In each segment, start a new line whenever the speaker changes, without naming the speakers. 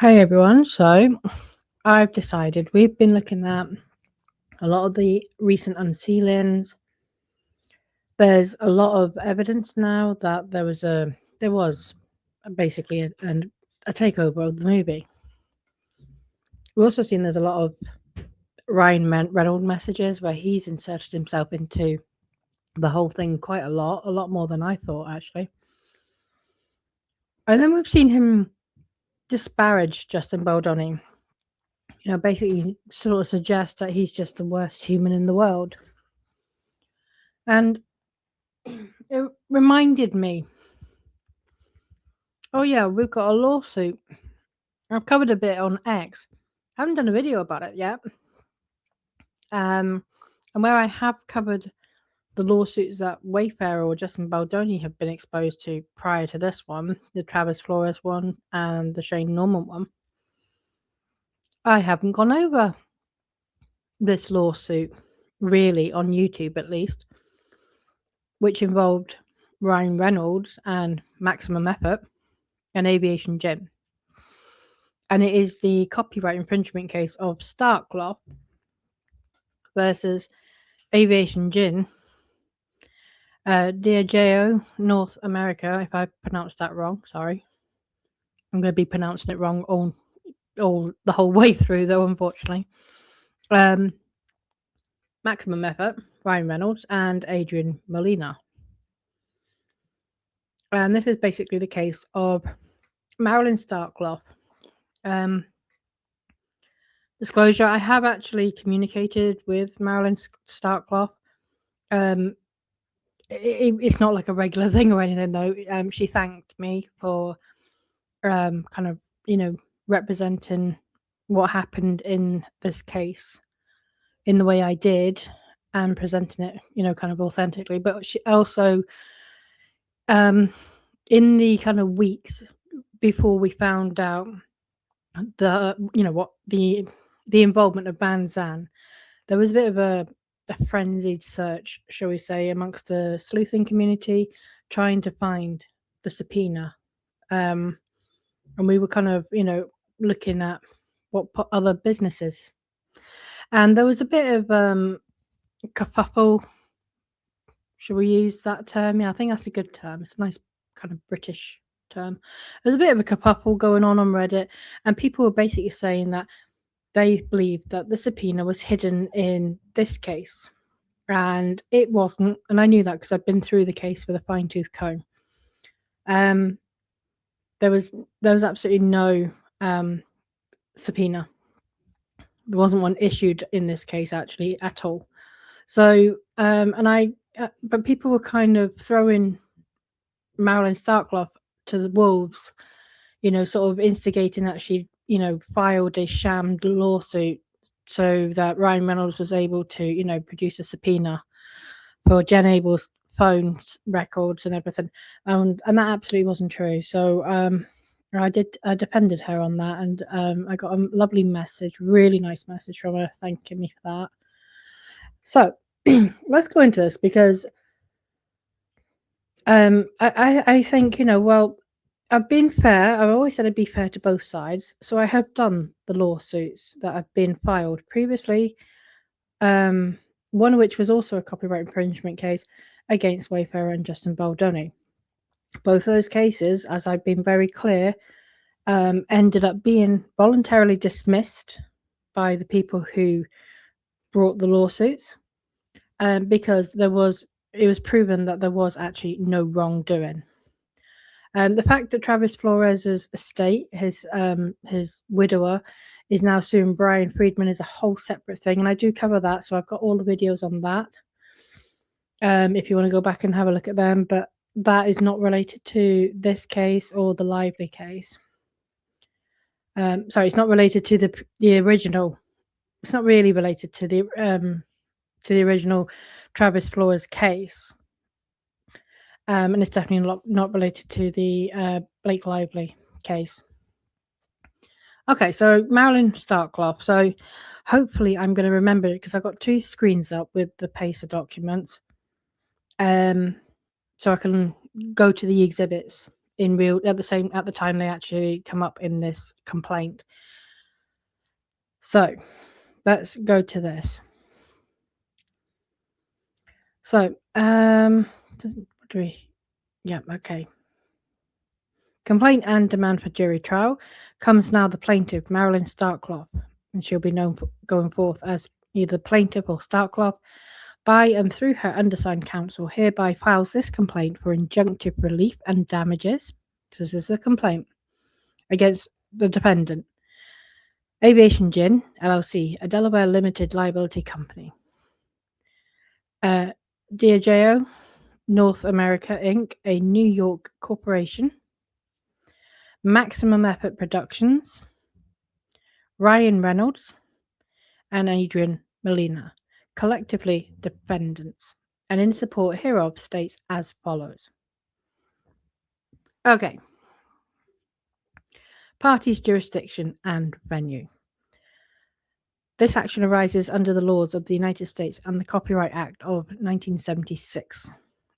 Hey everyone, so I've decided we've been looking at a lot of the recent unsealings. There's a lot of evidence now that there was basically a takeover of the movie. We've also seen there's a lot of Ryan Reynolds messages where he's inserted himself into the whole thing quite a lot more than I thought actually. And then we've seen him disparage Justin Baldoni. Basically sort of suggest that he's just the worst human in the world. And it reminded me, oh yeah, we've got a lawsuit. I've covered a bit on X. I haven't done a video about it yet. And where I have covered the lawsuits that Wayfarer or Justin Baldoni have been exposed to prior to this one, the Travis Flores one and the Shane Norman one, I haven't gone over this lawsuit really on YouTube at least, which involved Ryan Reynolds and Maximum Effort and Aviation Gin. And it is the copyright infringement case of Starkloff versus Aviation Gin, Diageo, North America. If I pronounced that wrong, sorry. I'm going to be pronouncing it wrong all the whole way through, though, unfortunately. Maximum Effort, Ryan Reynolds, and Adrian Molina. And this is basically the case of Marilyn Starkloff. Disclosure, I have actually communicated with Marilyn Starkloff. It's not like a regular thing or anything, though. She thanked me for kind of, representing what happened in this case in the way I did and presenting it, kind of authentically. But she also, in the kind of weeks before we found out the involvement of Banzan, there was a bit of a frenzied search, shall we say, amongst the sleuthing community, trying to find the subpoena. And we were kind of, looking at what other businesses. And there was a bit of kerfuffle. Should we use that term? Yeah, I think that's a good term. It's a nice kind of British term. There's a bit of a kerfuffle going on Reddit, and people were basically saying that they believed that the subpoena was hidden in this case, and it wasn't. And I knew that because I'd been through the case with a fine-tooth comb. There was absolutely no subpoena. There wasn't one issued in this case actually at all. So but people were kind of throwing Marilyn Starkloff to the wolves, sort of instigating that she, filed a sham lawsuit so that Ryan Reynolds was able to, produce a subpoena for Jen Abel's phone records and everything. And that absolutely wasn't true. So I defended her on that, and I got a lovely message, really nice message from her thanking me for that. So let's go into this because I think, well, I've been fair. I've always said I'd be fair to both sides. So I have done the lawsuits that have been filed previously, one of which was also a copyright infringement case against Wayfarer and Justin Baldoni. Both those cases, as I've been very clear, ended up being voluntarily dismissed by the people who brought the lawsuits, because it was proven that there was actually no wrongdoing. The fact that Travis Flores' estate, his widower, is now suing Brian Friedman is a whole separate thing, and I do cover that, so I've got all the videos on that. If you want to go back and have a look at them, but that is not related to this case or the Lively case. Sorry, it's not related to the original. It's not really related to the original Travis Flores case. And it's definitely not related to the Blake Lively case. Okay, so Marilyn Starkloff. So hopefully I'm going to remember it because I've got 2 screens up with the PACER documents. So I can go to the exhibits in real at the time they actually come up in this complaint. So let's go to this. So okay. Complaint and demand for jury trial comes now the plaintiff, Marilyn Starkloff, and she'll be known going forth as either plaintiff or Starkloff, by and through her undersigned counsel, hereby files this complaint for injunctive relief and damages. So this is the complaint against the defendant, Aviation Gin, LLC, a Delaware limited liability company. Diageo, North America, Inc., a New York corporation. Maximum Effort Productions, Ryan Reynolds, and Adrian Molina, collectively defendants, and in support hereof states as follows. Okay. Parties, jurisdiction, and venue. This action arises under the laws of the United States and the Copyright Act of 1976,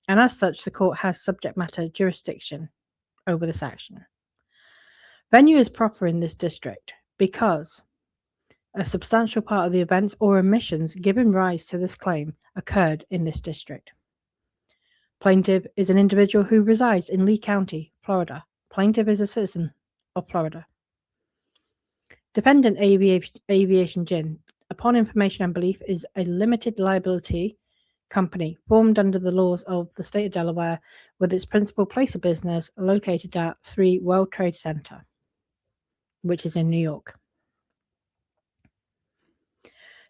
and as such, the court has subject matter jurisdiction over this action. Venue is proper in this district because a substantial part of the events or omissions giving rise to this claim occurred in this district. Plaintiff is an individual who resides in Lee County, Florida. Plaintiff is a citizen of Florida. Defendant Aviation Gin, upon information and belief, is a limited liability company formed under the laws of the state of Delaware with its principal place of business located at 3 World Trade Center, which is in New York.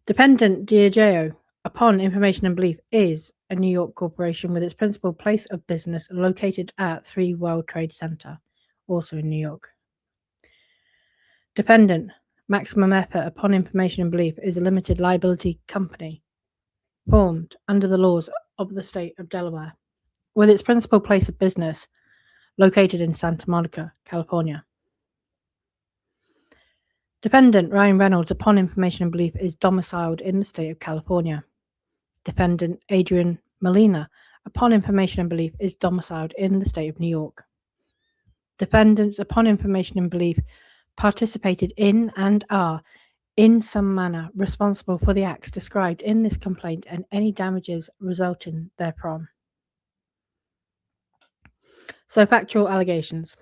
Defendant Diageo, upon information and belief, is a New York corporation with its principal place of business located at 3 World Trade Center, also in New York. Defendant, Maximum Effort, upon information and belief, is a limited liability company formed under the laws of the state of Delaware with its principal place of business located in Santa Monica, California. Defendant Ryan Reynolds, upon information and belief, is domiciled in the state of California. Defendant Adrian Molina, upon information and belief, is domiciled in the state of New York. Defendants, upon information and belief, participated in and are, in some manner, responsible for the acts described in this complaint and any damages resulting therefrom. So, factual allegations.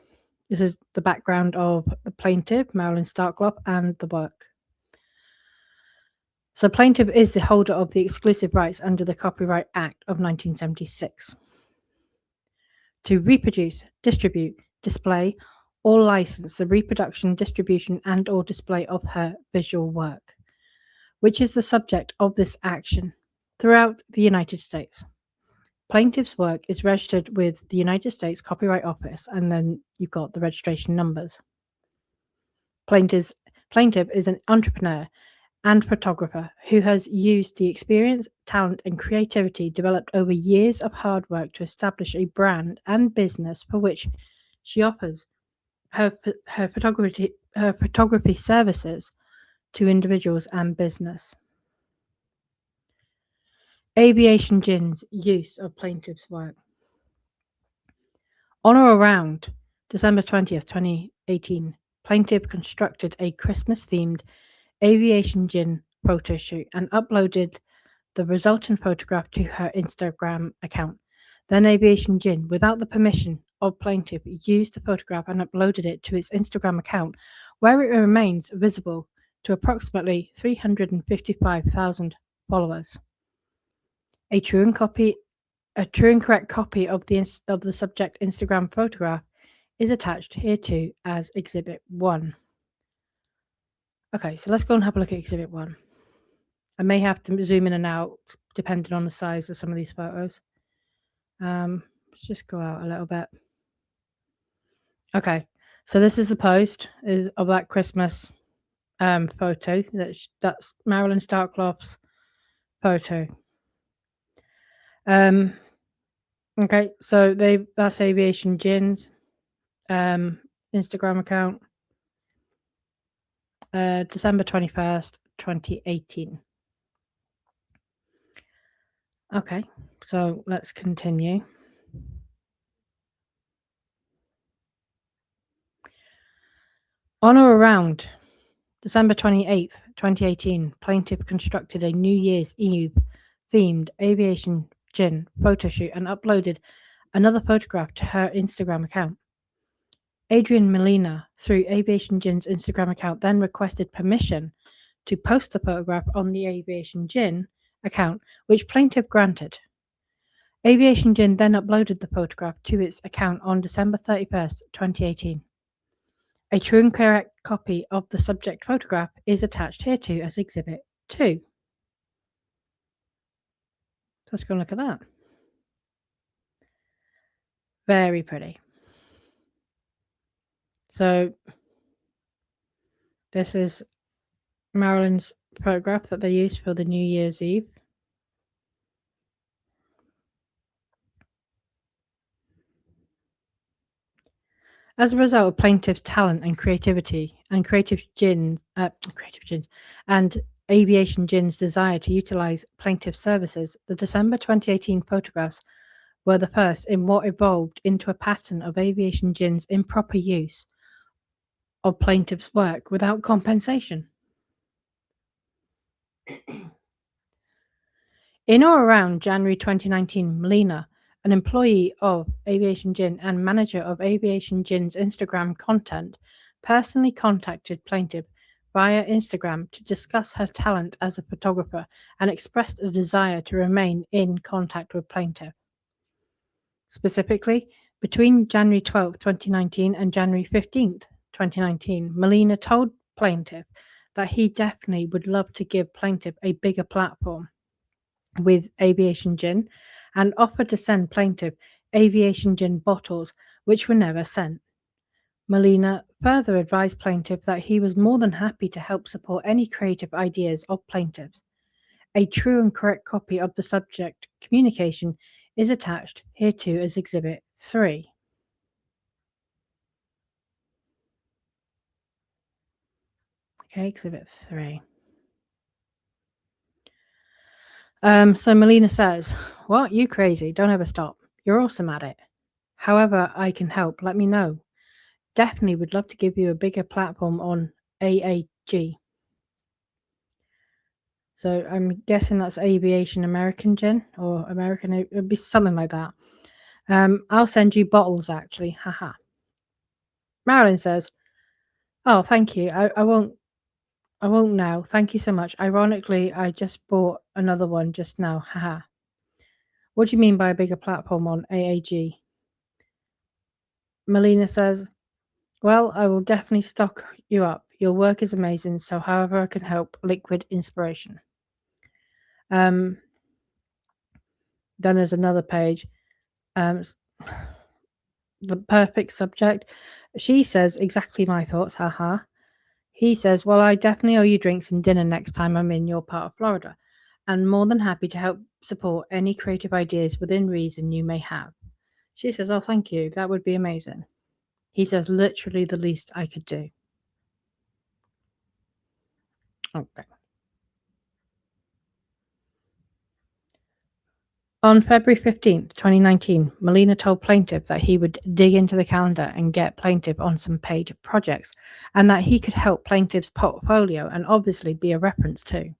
This is the background of the plaintiff, Marilyn Starkloff, and the work. So, plaintiff is the holder of the exclusive rights under the Copyright Act of 1976 to reproduce, distribute, display, or license the reproduction, distribution, and or display of her visual work, which is the subject of this action throughout the United States. Plaintiff's work is registered with the United States Copyright Office, and then you've got the registration numbers. Plaintiff is an entrepreneur and photographer who has used the experience, talent, and creativity developed over years of hard work to establish a brand and business for which she offers her photography services to individuals and business. Aviation Gin's use of plaintiff's work. On or around December 20th, 2018, plaintiff constructed a Christmas-themed Aviation Gin photo shoot and uploaded the resultant photograph to her Instagram account. Then Aviation Gin, without the permission of plaintiff, used the photograph and uploaded it to its Instagram account, where it remains visible to approximately 355,000 followers. A true and correct copy of the subject Instagram photograph is attached hereto as Exhibit 1. Okay, so let's go and have a look at Exhibit 1. I may have to zoom in and out depending on the size of some of these photos. Let's just go out a little bit. Okay, so this is the post of that Christmas photo. That's Marilyn Starkloff's photo. Okay, so that's Aviation Gin's Instagram account. December 21st, 2018. Okay, so let's continue. On or around December 28th, 2018, plaintiff constructed a New Year's Eve themed Aviation Gin photo shoot and uploaded another photograph to her Instagram account. Adrian Molina, through Aviation Gin's Instagram account, then requested permission to post the photograph on the Aviation Gin account, which plaintiff granted. Aviation Gin then uploaded the photograph to its account on December 31st, 2018. A true and correct copy of the subject photograph is attached hereto as Exhibit 2. Let's go and look at that. Very pretty. So this is Marilyn's photograph that they used for the New Year's Eve. As a result of plaintiff's talent and creativity, and and Aviation Gin's desire to utilize plaintiff's services, the December 2018 photographs were the first in what evolved into a pattern of Aviation Gin's improper use of plaintiff's work without compensation. In or around January 2019, Molina, an employee of Aviation Gin and manager of Aviation Gin's Instagram content, personally contacted plaintiff via Instagram to discuss her talent as a photographer and expressed a desire to remain in contact with plaintiff. Specifically, between January 12, 2019 and January 15th, 2019, Molina told plaintiff that he definitely would love to give plaintiff a bigger platform with Aviation Gin and offered to send plaintiff Aviation Gin bottles, which were never sent. Molina further advised plaintiff that he was more than happy to help support any creative ideas of plaintiffs. A true and correct copy of the subject communication is attached hereto as Exhibit 3. Okay, Exhibit 3. So Molina says, "What? You crazy? Don't ever stop. You're awesome at it. However I can help, let me know. Definitely would love to give you a bigger platform on AAG." So I'm guessing that's Aviation American Gin or American, it'd be something like that. I'll send you bottles actually, haha. Marilyn says, "Oh, thank you. I won't now. Thank you so much. Ironically, I just bought another one just now, haha." What do you mean by a bigger platform on AAG? Molina says, "Well, I will definitely stock you up. Your work is amazing, so however I can help, liquid inspiration." Then there's another page. The perfect subject. She says, "Exactly my thoughts, haha." He says, "Well, I definitely owe you drinks and dinner next time I'm in your part of Florida, and more than happy to help support any creative ideas within reason you may have." She says, "Oh, thank you. That would be amazing." He says, "Literally the least I could do." Okay. On February 15th, 2019, Molina told plaintiff that he would dig into the calendar and get plaintiff on some paid projects, and that he could help plaintiff's portfolio and obviously be a reference too.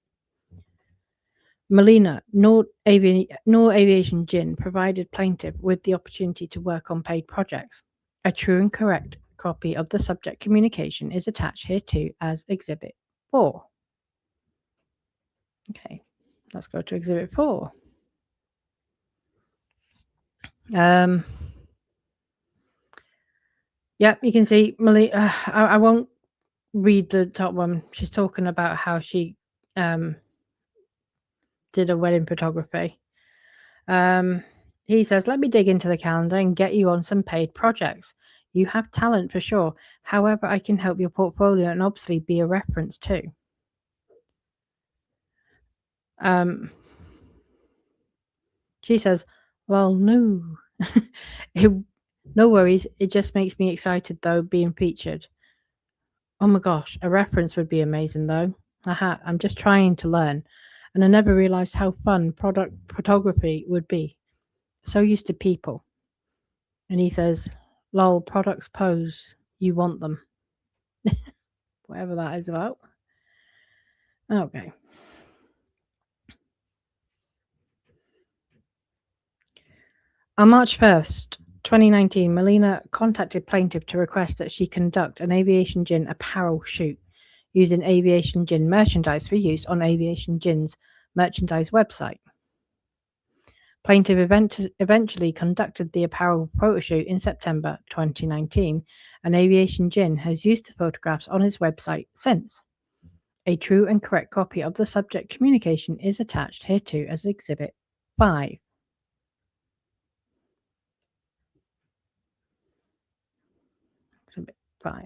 Molina nor Aviation Gin provided plaintiff with the opportunity to work on paid projects. A true and correct copy of the subject communication is attached hereto as Exhibit 4. Okay, let's go to Exhibit 4. Yep, you can see Molina. I won't read the top one. She's talking about how she did a wedding photography. He says, "Let me dig into the calendar and get you on some paid projects. You have talent for sure. However, I can help your portfolio and obviously be a reference too." She says, "Well, no." No worries. It just makes me excited though, being featured. Oh my gosh, a reference would be amazing though. I'm just trying to learn, and I never realized how fun product photography would be. So used to people. And he says, "Lol, products pose. You want them." whatever that is about. Okay. On March 1st, 2019, Melina contacted plaintiff to request that she conduct an Aviation Gin apparel shoot using Aviation Gin merchandise for use on Aviation Gin's merchandise website. Plaintiff eventually conducted the apparel photo shoot in September 2019, and Aviation Gin has used the photographs on its website since. A true and correct copy of the subject communication is attached hereto as Exhibit 5. Exhibit 5.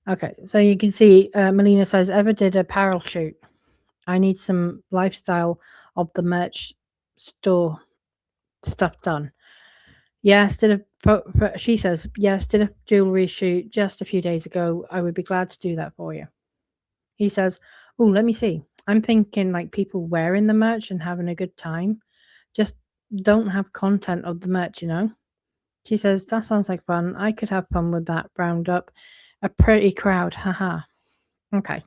Okay, so you can see Melina says, ever did apparel shoot. I need some lifestyle of the merch store stuff done. Yes, she says, yes, did a jewelry shoot just a few days ago. I would be glad to do that for you. He says, oh, let me see. I'm thinking like people wearing the merch and having a good time. Just don't have content of the merch, you know? She says, that sounds like fun. I could have fun with that. Round up a pretty crowd. Haha. Okay.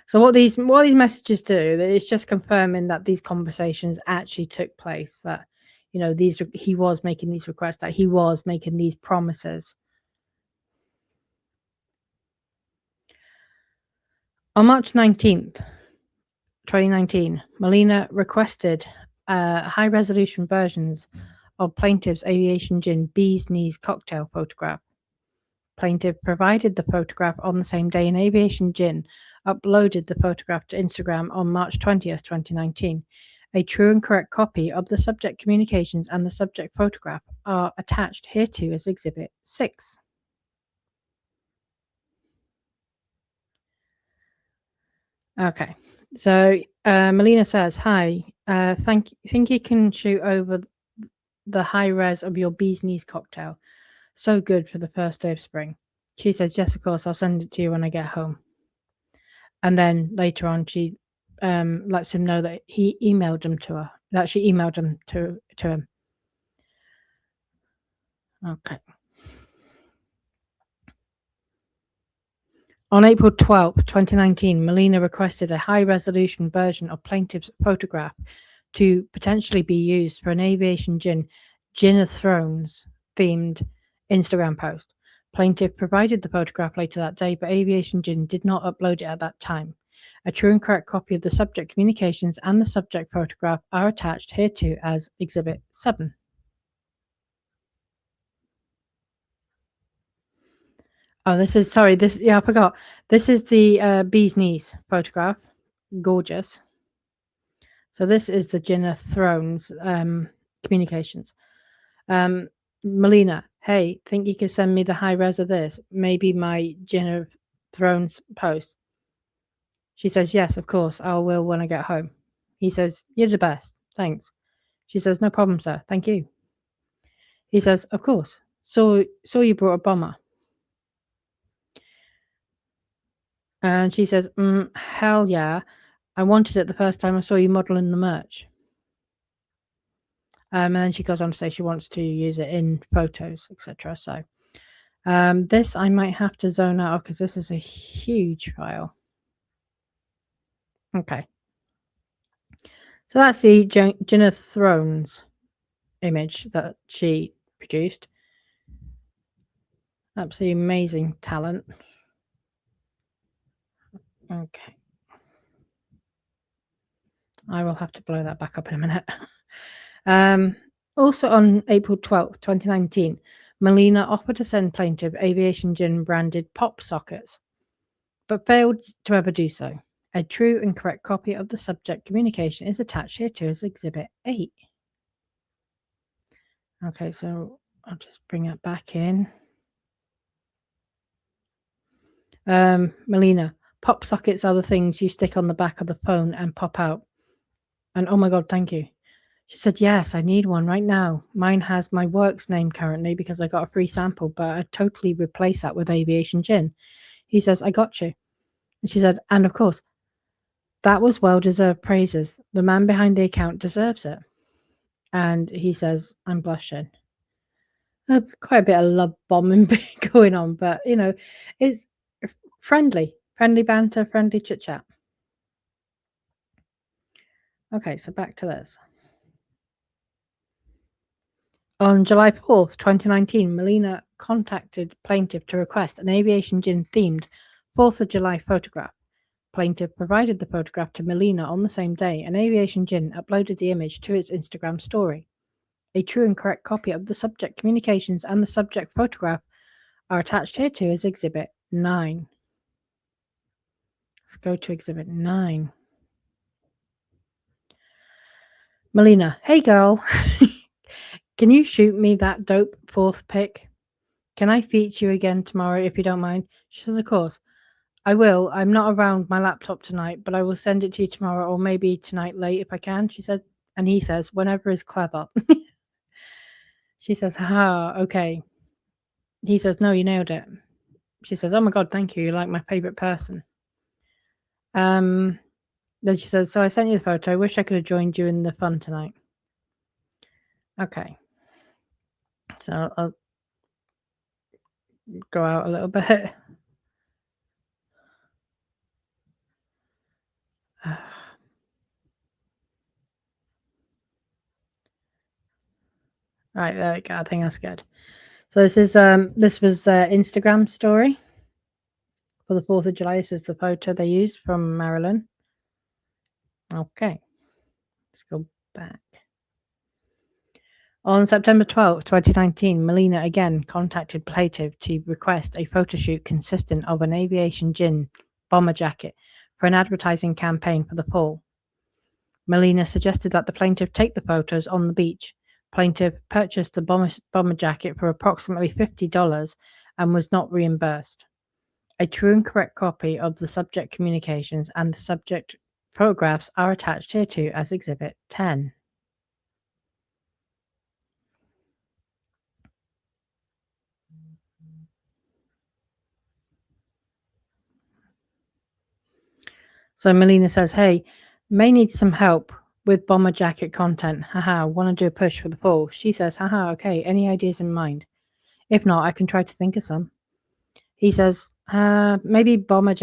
So what these messages do, it's just confirming that these conversations actually took place, that, you know, he was making these requests, that he was making these promises. On March 19th, 2019, Melina requested high-resolution versions of plaintiff's Aviation Gin Bee's Knees cocktail photograph. Plaintiff provided the photograph on the same day, and Aviation Gin uploaded the photograph to Instagram on March 20th, 2019. A true and correct copy of the subject communications and the subject photograph are attached hereto as Exhibit 6. Okay, so Melina says, hi, think you can shoot over the high res of your Bee's Knees cocktail. So good for the first day of spring. She says, yes, of course, I'll send it to you when I get home. And then later on, she lets him know that he emailed them to her, that she emailed them to him. Okay. On April 12th, 2019, Melina requested a high-resolution version of plaintiff's photograph to potentially be used for an Aviation Gin of Thrones themed Instagram post. Plaintiff provided the photograph later that day, but Aviation Gin did not upload it at that time. A true and correct copy of the subject communications and the subject photograph are attached hereto as Exhibit 7. Oh, I forgot. This is the Bee's Knees photograph. Gorgeous. So this is the Gin of Thrones communications. Melina, hey, think you could send me the high res of this? Maybe my Gin of Thrones post. She says, yes, of course, I will when I get home. He says, you're the best. Thanks. She says, no problem, sir. Thank you. He says, of course. So you brought a bomber. And she says, hell yeah. I wanted it the first time I saw you modeling the merch. And then she goes on to say she wants to use it in photos, etc. So this I might have to zone out because this is a huge file. Okay. So that's the Gin of Thrones image that she produced. Absolutely amazing talent. Okay. I will have to blow that back up in a minute. Also on April 12th, 2019, Melina offered to send plaintiff Aviation Gin branded pop sockets, but failed to ever do so. A true and correct copy of the subject communication is attached here to as Exhibit 8. Okay, so I'll just bring it back in. Melina, pop sockets are the things you stick on the back of the phone and pop out. And oh my God, thank you. She said, yes, I need one right now. Mine has my work's name currently because I got a free sample, but I'd totally replace that with Aviation Gin. He says, I got you. And she said, and of course, that was well-deserved praises. The man behind the account deserves it. And he says, I'm blushing. Quite a bit of love bombing going on, but it's friendly banter, friendly chit chat. Okay, so back to this. On July 4th, 2019, Melina contacted plaintiff to request an Aviation Gin themed 4th of July photograph. Plaintiff provided the photograph to Melina on the same day, and Aviation Gin uploaded the image to its Instagram story. A true and correct copy of the subject communications and the subject photograph are attached here to as Exhibit 9. Let's go to Exhibit 9. Melina, hey girl, can you shoot me that dope 4th pic? Can I feature you again tomorrow if you don't mind? She says, of course. I will. I'm not around my laptop tonight, but I will send it to you tomorrow or maybe tonight late if I can, she said. And he says, whenever is clever. She says, okay. He says, no, you nailed it. She says, oh my God, thank you. You're like my favorite person. Then she says, so I sent you the photo. I wish I could have joined you in the fun tonight. Okay. So I'll go out a little bit. Right, there we go. I think that's good. So this was their Instagram story for the 4th of July. This is the photo they used from Marilyn. Okay, let's go back. On September 12th, 2019, Melina again contacted plaintiff to request a photo shoot consistent of an Aviation Gin bomber jacket for an advertising campaign for the fall. Melina suggested that the plaintiff take the photos on the beach. Plaintiff purchased the bomber jacket for approximately $50 and was not reimbursed. A true and correct copy of the subject communications and the subject photographs are attached hereto as Exhibit 10. So Melina says, hey, may need some help with bomber jacket content. Haha, want to do a push for the fall. She says, haha, okay, any ideas in mind? If not, I can try to think of some. He says, maybe bomber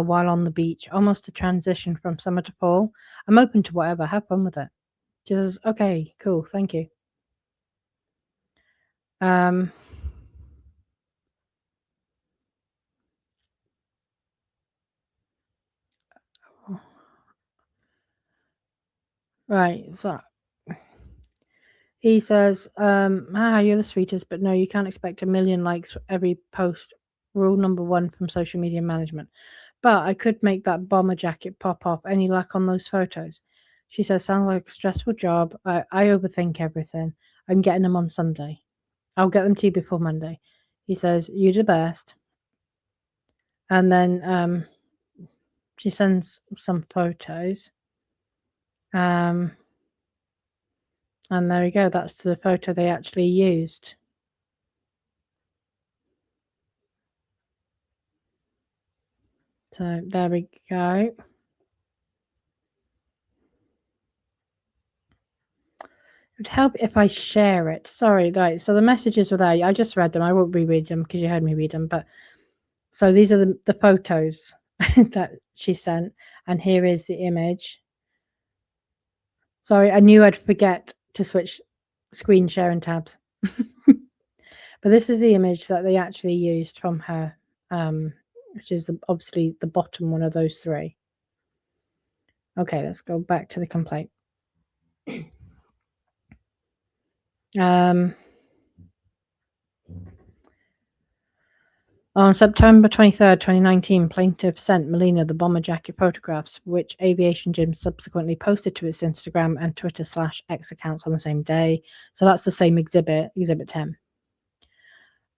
while on the beach, almost a transition from summer to fall. I'm open to whatever. Have fun with it. She says, okay, cool, thank you. Right, so he says, you're the sweetest, but no, you can't expect 1 million likes for every post. Rule number 1 from social media management. But I could make that bomber jacket pop off. Any luck on those photos? She says, sounds like a stressful job. I overthink everything. I'm getting them on Sunday. I'll get them to you before Monday. He says, you're the best. And then she sends some photos. And there we go. That's the photo they actually used. So there we go. It would help if I share it. Sorry, right. So the messages were there. I just read them. I won't reread them because you heard me read them. But so these are the photos that she sent. And here is the image. Sorry, I knew I'd forget to switch screen sharing tabs. But this is the image that they actually used from her, which is obviously the bottom one of those 3. Okay, let's go back to the complaint. On September 23rd, 2019, plaintiff sent Melina the bomber jacket photographs, which Aviation Gin subsequently posted to its Instagram and Twitter/X accounts on the same day. So that's the same exhibit 10.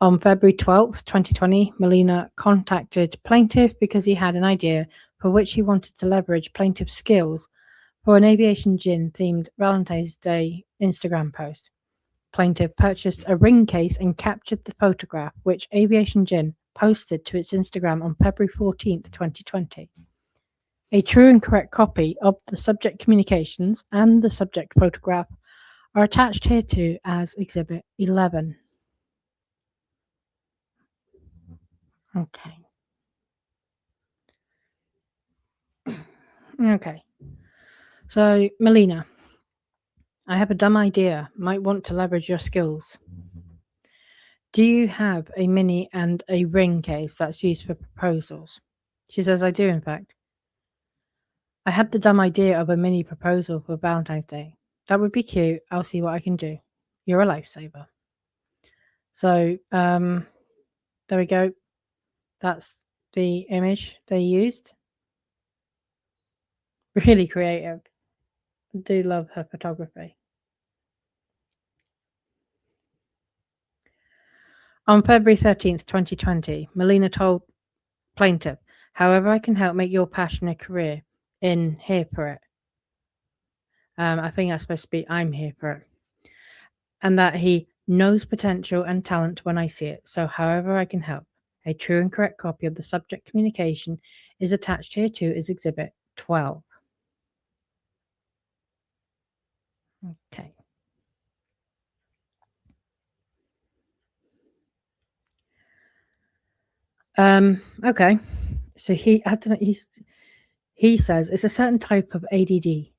On February 12th, 2020, Melina contacted plaintiff because he had an idea for which he wanted to leverage plaintiff's skills for an Aviation Gin themed Valentine's Day Instagram post. Plaintiff purchased a ring case and captured the photograph, which Aviation Gin posted to its Instagram on February 14th, 2020. A true and correct copy of the subject communications and the subject photograph are attached here to as Exhibit 11. Okay. Okay. So, Melina, I have a dumb idea. Might want to leverage your skills. Do you have a mini and a ring case that's used for proposals? She says, I do, in fact. I had the dumb idea of a mini proposal for Valentine's Day. That would be cute. I'll see what I can do. You're a lifesaver. So, there we go. That's the image they used. Really creative. I do love her photography. On February 13th, 2020, Melina told plaintiff, however, I can help make your passion a career in here for it. I think that's supposed to be I'm here for it. And that he knows potential and talent when I see it. So, however, I can help. A true and correct copy of the subject communication is attached here too as Exhibit 12. Okay. Okay. So he had to. He says it's a certain type of ADD,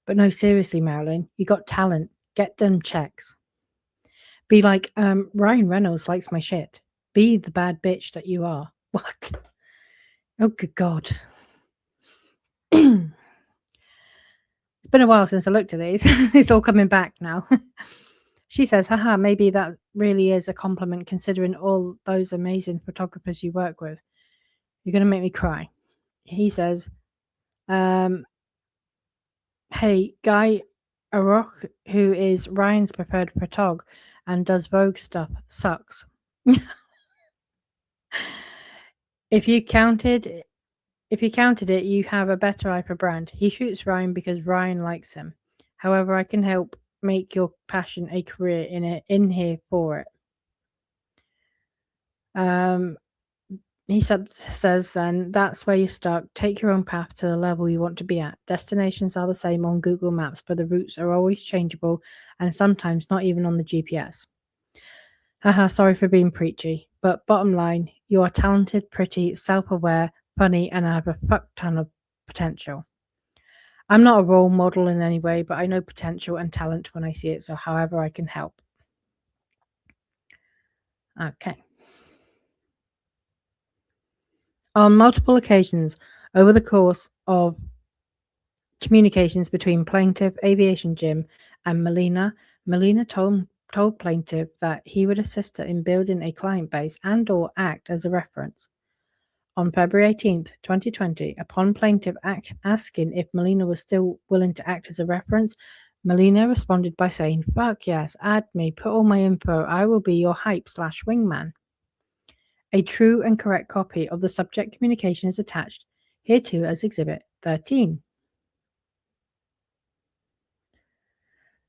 but no, seriously, Marilyn, you got talent. Get them checks. Be like, Ryan Reynolds likes my shit. Be the bad bitch that you are. What? Oh, good God. It's been a while since I looked at these. It's all coming back now. She says, haha, maybe that really is a compliment considering all those amazing photographers you work with. You're going to make me cry. He says, hey, Guy Aroch, who is Ryan's preferred photog and does Vogue stuff, sucks. If you counted it, you have a better eye for brand. He shoots Ryan because Ryan likes him. However, I can help make your passion a career in here for it. He says then that's where you're stuck. Take your own path to the level you want to be at. Destinations are the same on Google Maps, but the routes are always changeable and sometimes not even on the GPS. Haha, sorry for being preachy, but bottom line, you are talented, pretty, self-aware, funny, and have a fuck ton of potential. I'm not a role model in any way, but I know potential and talent when I see it, so however I can help. Okay. On multiple occasions over the course of communications between plaintiff, Aviation Gin, and Melina told plaintiff that he would assist her in building a client base and or act as a reference. On February 18th, 2020, upon plaintiff asking if Melina was still willing to act as a reference, Melina responded by saying, fuck yes, add me, put all my info, I will be your hype/wingman. A true and correct copy of the subject communication is attached hereto as Exhibit 13.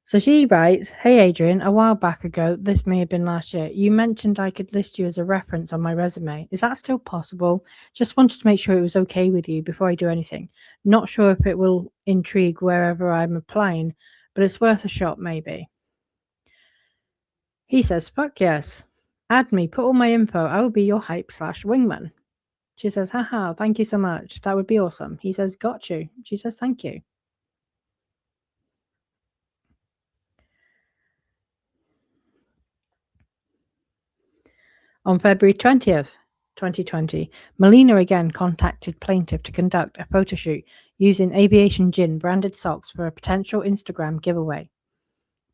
So she writes, hey Adrian, a while back ago, this may have been last year, you mentioned I could list you as a reference on my resume. Is that still possible? Just wanted to make sure it was okay with you before I do anything. Not sure if it will intrigue wherever I'm applying, but it's worth a shot maybe. He says, fuck yes. Add me, put all my info, I will be your hype/wingman. She says, haha, thank you so much. That would be awesome. He says, got you. She says, thank you. On February 20th, 2020, Melina again contacted plaintiff to conduct a photo shoot using Aviation Gin branded socks for a potential Instagram giveaway.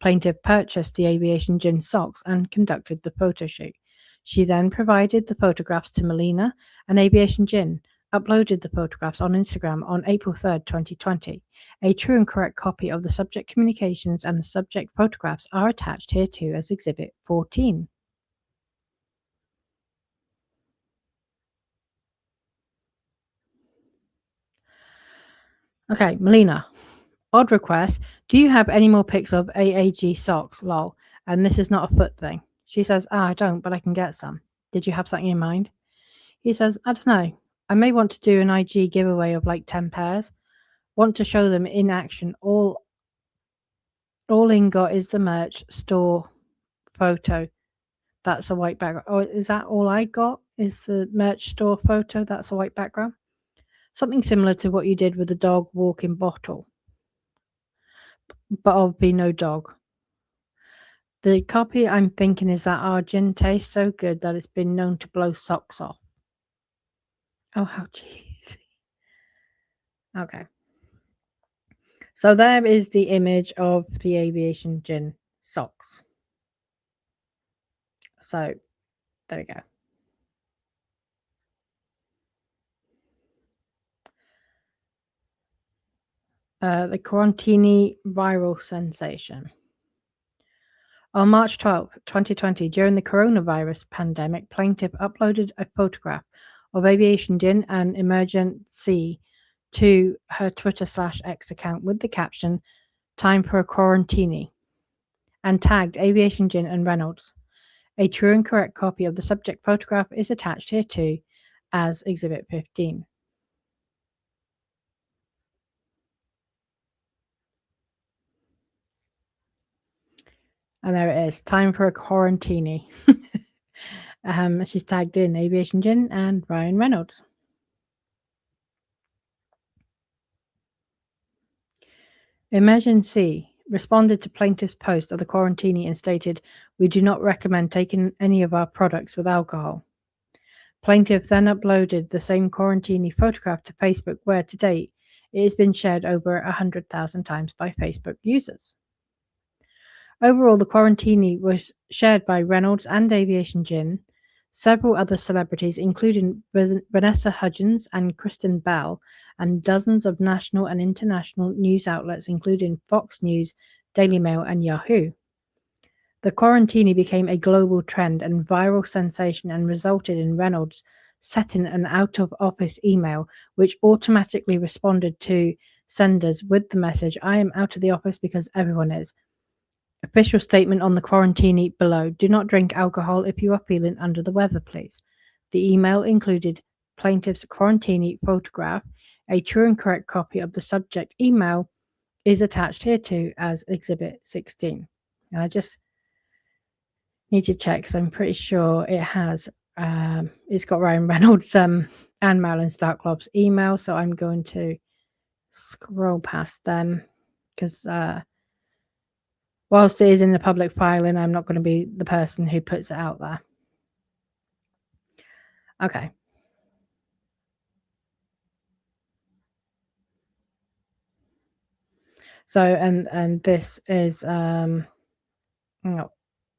Plaintiff purchased the Aviation Gin socks and conducted the photo shoot. She then provided the photographs to Melina, and Aviation Gin uploaded the photographs on Instagram on April 3rd, 2020. A true and correct copy of the subject communications and the subject photographs are attached here too as Exhibit 14. Okay, Melina. Odd request. Do you have any more pics of AAG socks? Lol. And this is not a foot thing. She says, I don't, but I can get some. Did you have something in mind? He says, I don't know. I may want to do an IG giveaway of like 10 pairs. Want to show them in action all All in got is the merch store photo. That's a white background. Oh, is that all I got? Is the merch store photo? That's a white background? Something similar to what you did with the dog walking bottle, but I'll be no dog. The copy I'm thinking is that our gin tastes so good that it's been known to blow socks off. Oh, how cheesy. Okay. So there is the image of the Aviation Gin socks. So there we go. The Quarantini viral sensation. On March 12th, 2020, during the coronavirus pandemic, plaintiff uploaded a photograph of Aviation Gin and Emergency to her Twitter/X account with the caption, "Time for a quarantini," and tagged Aviation Gin and Reynolds. A true and correct copy of the subject photograph is attached here too as Exhibit 15. And there it is. Time for a quarantini. She's tagged in Aviation Gin and Ryan Reynolds. Emergency responded to plaintiff's post of the quarantini and stated, "We do not recommend taking any of our products with alcohol." Plaintiff then uploaded the same quarantini photograph to Facebook, where to date it has been shared over 100,000 times by Facebook users. Overall, the quarantini was shared by Reynolds and Aviation Gin, several other celebrities, including Vanessa Hudgens and Kristen Bell, and dozens of national and international news outlets, including Fox News, Daily Mail, and Yahoo. The quarantini became a global trend and viral sensation and resulted in Reynolds setting an out-of-office email, which automatically responded to senders with the message, "I am out of the office because everyone is." Official statement on the quarantini below. Do not drink alcohol if you are feeling under the weather, please. The email included plaintiff's quarantini photograph. A true and correct copy of the subject email is attached here too as Exhibit 16. And I just need to check because I'm pretty sure it has. It's got Ryan Reynolds and Marilyn Starkloff's email, so I'm going to scroll past them because whilst it is in the public filing, I'm not going to be the person who puts it out there. Okay. So and this is no,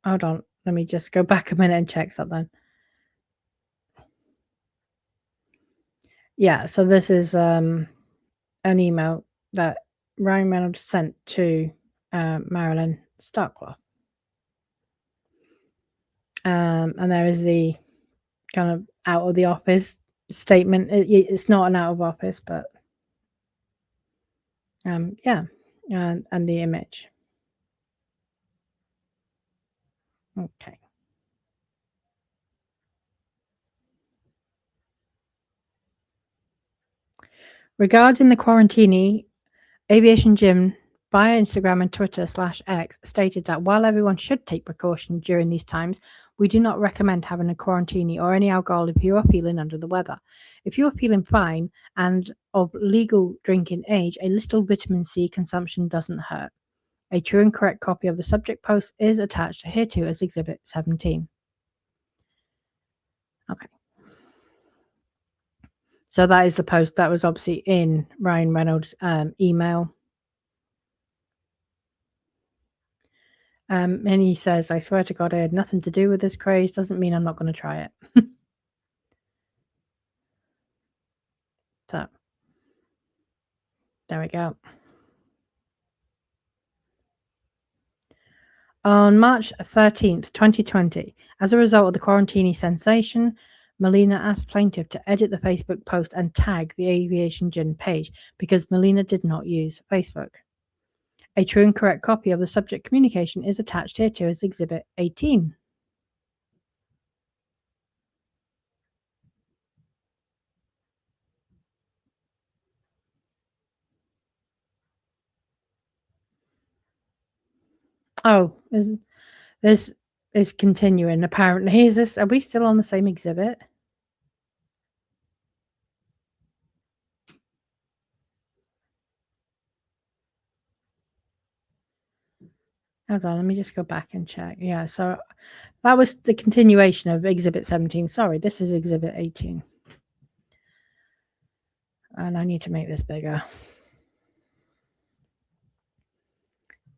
hold on. Let me just go back a minute and check something. Yeah, so this is an email that Ryan Reynolds sent to Marilyn Starkloff. And there is the kind of out of the office statement. It's not an out of office, but yeah, and the image. Okay. Regarding the quarantini, Aviation Gin via Instagram and Twitter/X stated that while everyone should take precaution during these times, we do not recommend having a quarantini or any alcohol if you are feeling under the weather. If you are feeling fine and of legal drinking age, a little vitamin C consumption doesn't hurt. A true and correct copy of the subject post is attached here too as Exhibit 17. Okay. So that is the post that was obviously in Ryan Reynolds' email. And he says, "I swear to God, I had nothing to do with this craze. Doesn't mean I'm not going to try it." So there we go. On March 13th, 2020, as a result of the quarantini sensation, Melina asked plaintiff to edit the Facebook post and tag the Aviation Gin page because Melina did not use Facebook. A true and correct copy of the subject communication is attached here too as Exhibit 18. Oh, this is continuing. Apparently, is this? Are we still on the same exhibit? Hold on, let me just go back and check. Yeah, so that was the continuation of Exhibit 17. Sorry, this is Exhibit 18. And I need to make this bigger.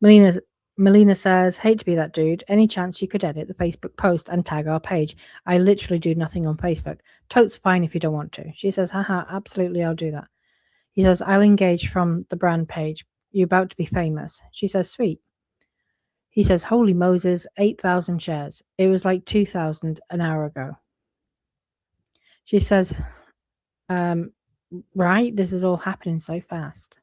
Melina says, hate to be that dude. Any chance you could edit the Facebook post and tag our page? I literally do nothing on Facebook. Totes fine if you don't want to. She says, haha, absolutely, I'll do that. He says, I'll engage from the brand page. You're about to be famous. She says, sweet. He says, holy Moses, 8,000 shares. It was like 2,000 an hour ago. She says, right, this is all happening so fast.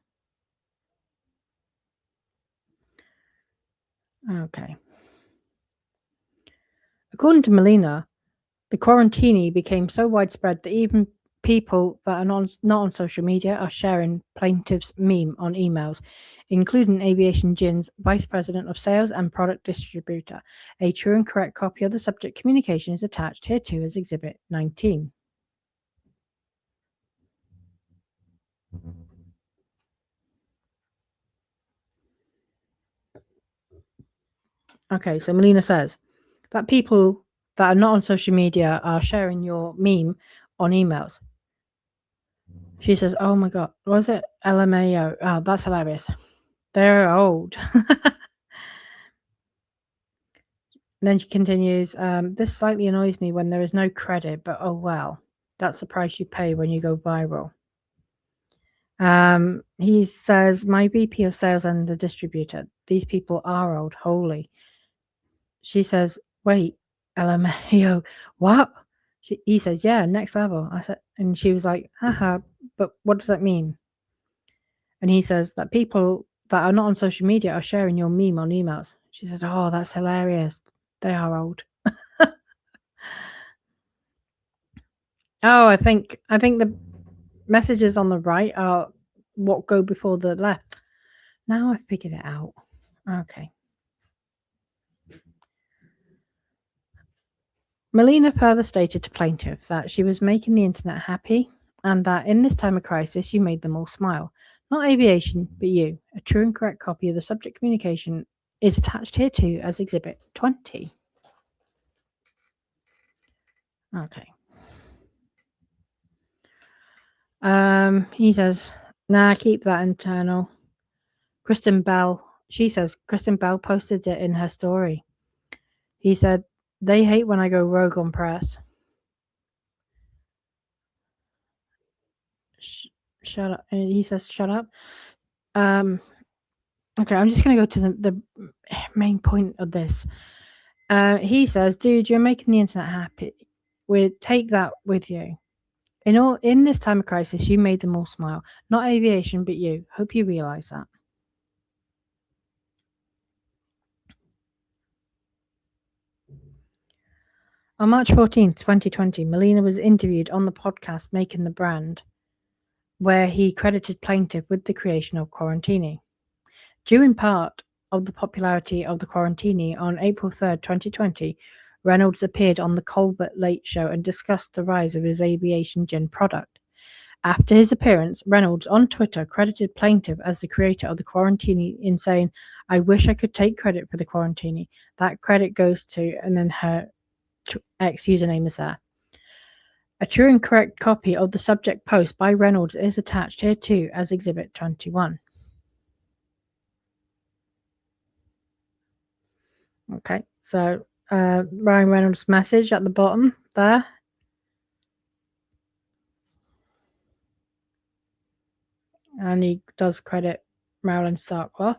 Okay. According to Melina, the quarantini became so widespread that even people that are not on social media are sharing plaintiff's meme on emails, including Aviation Gin's vice president of sales and product distributor. A true and correct copy of the subject communication is attached here too as Exhibit 19. Okay, so Melina says that people that are not on social media are sharing your meme on emails. She says, oh my God, was it LMAO? Oh, that's hilarious. They're old. Then she continues, this slightly annoys me when there is no credit, but oh well, that's the price you pay when you go viral. He says, my VP of sales and the distributor, these people are old, holy. She says, wait, LMAO, what? He says, yeah, next level. I said, and she was like, haha, but what does that mean? And he says that people that are not on social media are sharing your meme on emails. She says, oh, that's hilarious. They are old. Oh, I think the messages on the right are what go before the left. Now I figured it out. Okay. Melina further stated to plaintiff that she was making the internet happy and that in this time of crisis you made them all smile. Not aviation, but you. A true and correct copy of the subject communication is attached here too as Exhibit 20. Okay. He says, nah, keep that internal. Kristen Bell, she says, Kristen Bell posted it in her story. He said, they hate when I go rogue on press. Shut up. And he says, shut up. Okay, I'm just going to go to the main point of this. He says, dude, you're making the internet happy. Take that with you. In this time of crisis, you made them all smile. Not aviation, but you. Hope you realize that. On March 14th, 2020, Melina was interviewed on the podcast Making the Brand, where he credited plaintiff with the creation of Quarantini. Due in part of the popularity of the Quarantini, on April 3rd, 2020, Reynolds appeared on the Colbert Late Show and discussed the rise of his Aviation Gin product. After his appearance, Reynolds on Twitter credited plaintiff as the creator of the Quarantini in saying, I wish I could take credit for the Quarantini. That credit goes to, and then her X username is there. A true and correct copy of the subject post by Reynolds is attached here too as Exhibit 21. Okay, so Ryan Reynolds' message at the bottom there. And he does credit Marilyn Starkloff.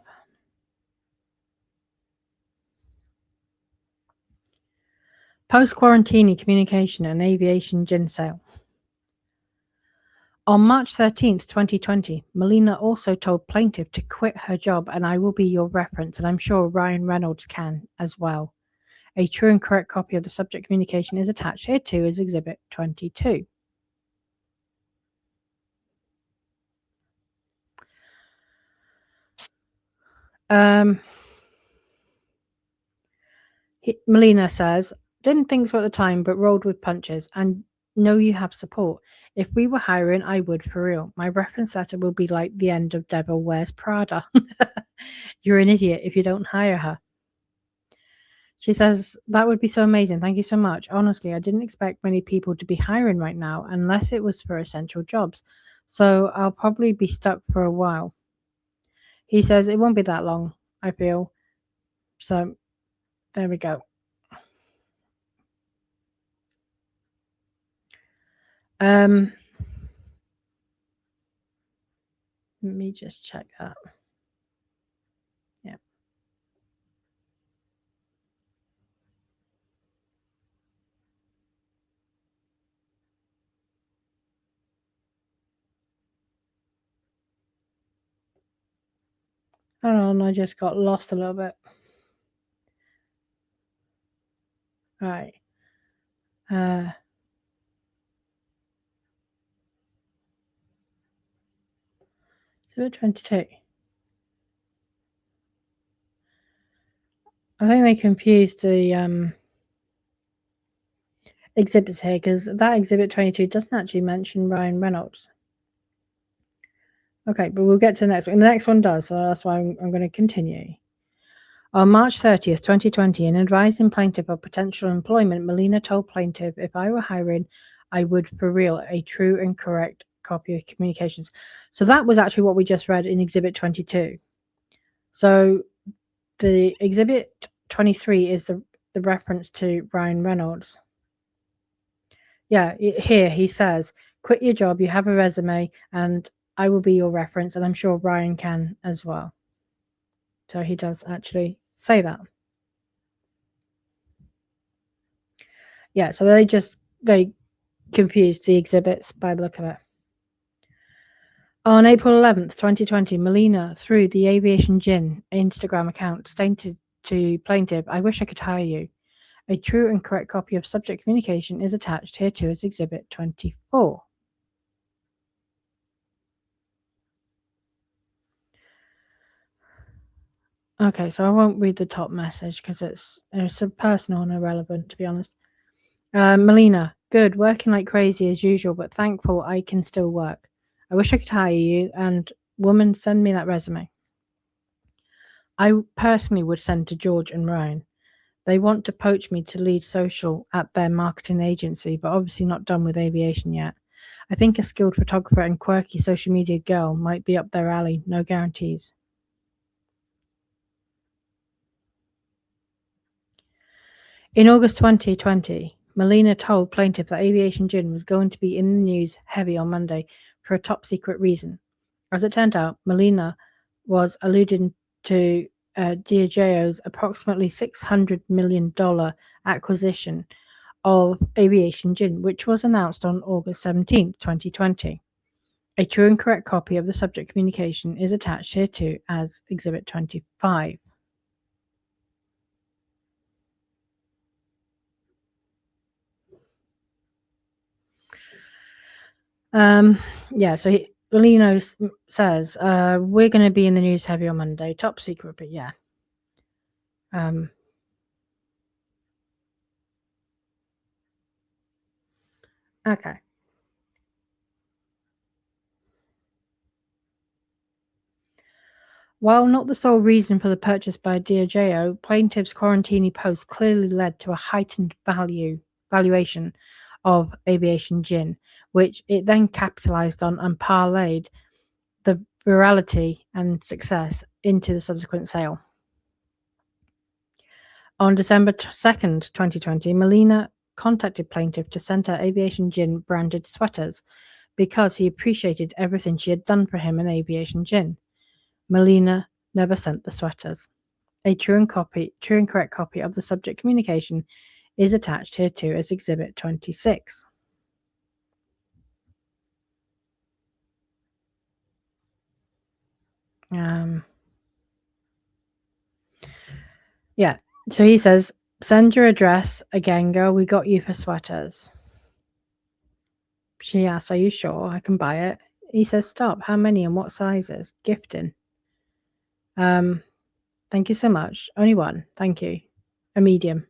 Post-quarantine communication and Aviation Gin sale. On March 13th, 2020, Melina also told plaintiff to quit her job and I will be your reference, and I'm sure Ryan Reynolds can as well. A true and correct copy of the subject communication is attached here too as Exhibit 22. Melina says, didn't think so at the time, but rolled with punches and know you have support. If we were hiring, I would for real. My reference letter will be like the end of Devil Wears Prada. You're an idiot if you don't hire her. She says, that would be so amazing. Thank you so much. Honestly, I didn't expect many people to be hiring right now unless it was for essential jobs. So I'll probably be stuck for a while. He says it won't be that long, I feel. So there we go. Let me just check that. Yeah. Hold on, I just got lost a little bit. All right. 22. I think they confused the exhibits here because that exhibit 22 doesn't actually mention Ryan Reynolds. Okay, but we'll get to the next one. The next one does, so that's why I'm going to continue. On March 30th, 2020, in advising plaintiff of potential employment, Melina told plaintiff, if I were hiring, I would for real, a true and correct copy of communications. So that was actually what we just read in Exhibit 22. So the Exhibit 23 is the reference to Ryan Reynolds. Yeah, here he says, quit your job, you have a resume, and I will be your reference, and I'm sure Ryan can as well. So he does actually say that. Yeah, so they confused the exhibits by the look of it. On April 11th, 2020, Melina, through the Aviation Gin Instagram account, stated to plaintiff, I wish I could hire you. A true and correct copy of subject communication is attached here to as Exhibit 24. Okay, so I won't read the top message because it's so personal and irrelevant, to be honest. Melina, good, working like crazy as usual, but thankful I can still work. I wish I could hire you, and woman, send me that resume. I personally would send to George and Ryan. They want to poach me to lead social at their marketing agency, but obviously not done with aviation yet. I think a skilled photographer and quirky social media girl might be up their alley, no guarantees. In August 2020, Melina told plaintiff that Aviation Gin was going to be in the news heavy on Monday for a top secret reason. As it turned out, Melina was alluding to Diageo's approximately $600 million acquisition of Aviation Gin, which was announced on August 17th, 2020. A true and correct copy of the subject communication is attached here too as Exhibit 25. Yeah, so Lino says, we're going to be in the news heavy on Monday. Top secret, but yeah. Okay. While not the sole reason for the purchase by Diageo, plaintiff's Quarantini post clearly led to a heightened valuation of Aviation Gin, which it then capitalized on and parlayed the virality and success into the subsequent sale. On December 2nd, 2020, Melina contacted plaintiff to send her Aviation Gin branded sweaters because he appreciated everything she had done for him in Aviation Gin. Melina never sent the sweaters. A true and correct copy of the subject communication is attached here too as Exhibit 26. Yeah, so he says, send your address again, girl. We got you for sweaters. She asks, are you sure I can buy it? He says, stop. How many and what sizes? Gifting. Thank you so much. Only one. Thank you. A medium.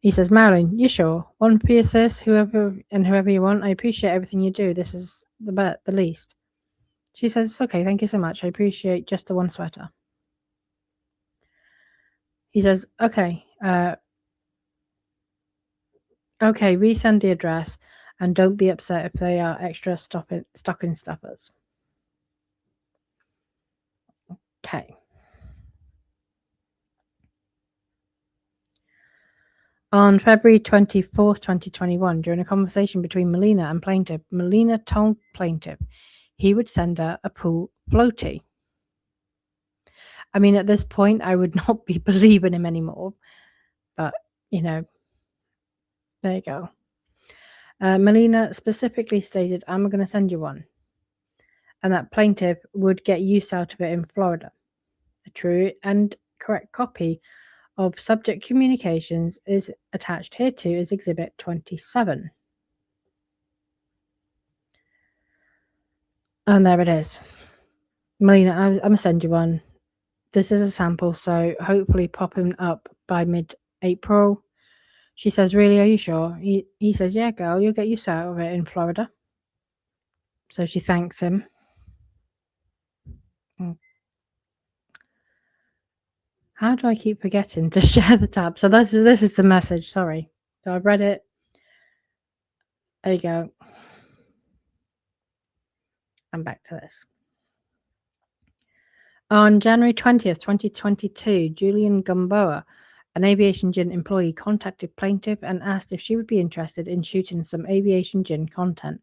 He says, Marilyn, you sure? One for your sis, whoever you want. I appreciate everything you do. This is the least. She says, it's okay, thank you so much. I appreciate just the one sweater. He says, okay, resend the address and don't be upset if they are extra stocking stuffers. Okay. On February 24th, 2021, during a conversation between Melina and plaintiff, Melina told plaintiff he would send her a pool floaty. I mean, at this point, I would not be believing him anymore. But, there you go. Melina specifically stated, I'm going to send you one. And that plaintiff would get use out of it in Florida. A true and correct copy of subject communications is attached hereto as Exhibit 27. And there it is. Melina, I'm going to send you one. This is a sample, so hopefully popping up by mid-April. She says, really, are you sure? He says, yeah, girl, you'll get use out of it in Florida. So she thanks him. How do I keep forgetting to share the tab? So this is the message, sorry. So I've read it. There you go. I'm back to this. On January 20th, 2022, Julian Gamboa, an Aviation Gin employee, contacted plaintiff and asked if she would be interested in shooting some Aviation Gin content.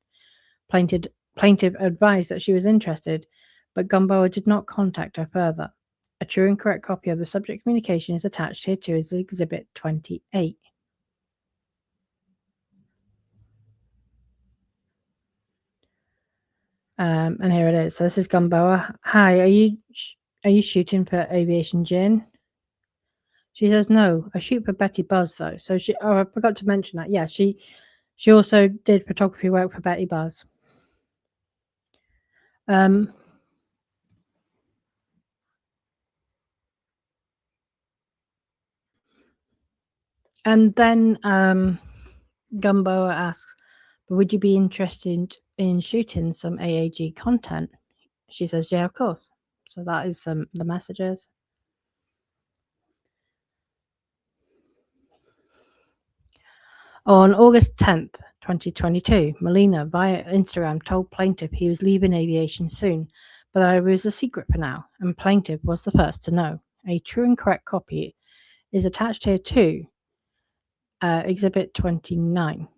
Plaintiff advised that she was interested, but Gamboa did not contact her further. A true and correct copy of the subject communication is attached hereto as Exhibit 28. And here it is. So this is Gamboa. Hi, are you shooting for Aviation Gin? She says, no, I shoot for Betty Buzz, though. So I forgot to mention that. Yeah, she also did photography work for Betty Buzz. And then Gamboa asks, but would you be interested in shooting some AAG content? She says, yeah, of course. So that is the messages. On August 10th, 2022, Melina via Instagram told plaintiff he was leaving aviation soon, but that it was a secret for now, and plaintiff was the first to know. A true and correct copy is attached here too, Exhibit 29.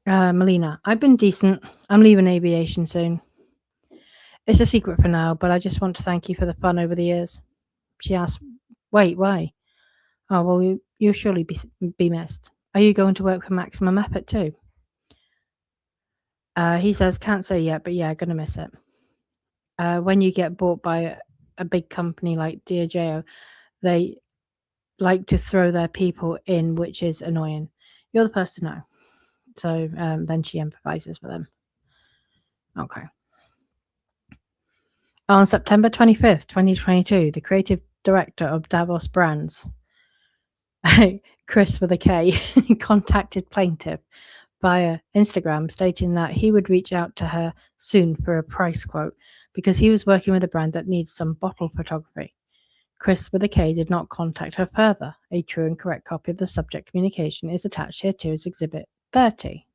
Melina, I've been decent. I'm leaving aviation soon. It's a secret for now, but I just want to thank you for the fun over the years. She asked, wait, why? Oh, well, you'll surely be missed. Are you going to work for Maximum Effort too? He says, can't say yet, but yeah, gonna miss it. When you get bought by a big company like Diageo, they like to throw their people in, which is annoying. You're the first to know. So then she empathizes with them. Okay. On September 25th, 2022, the creative director of Davos Brands, Chris with a K, contacted plaintiff via Instagram, stating that he would reach out to her soon for a price quote because he was working with a brand that needs some bottle photography. Chris with a K did not contact her further. A true and correct copy of the subject communication is attached here to as Exhibit 30.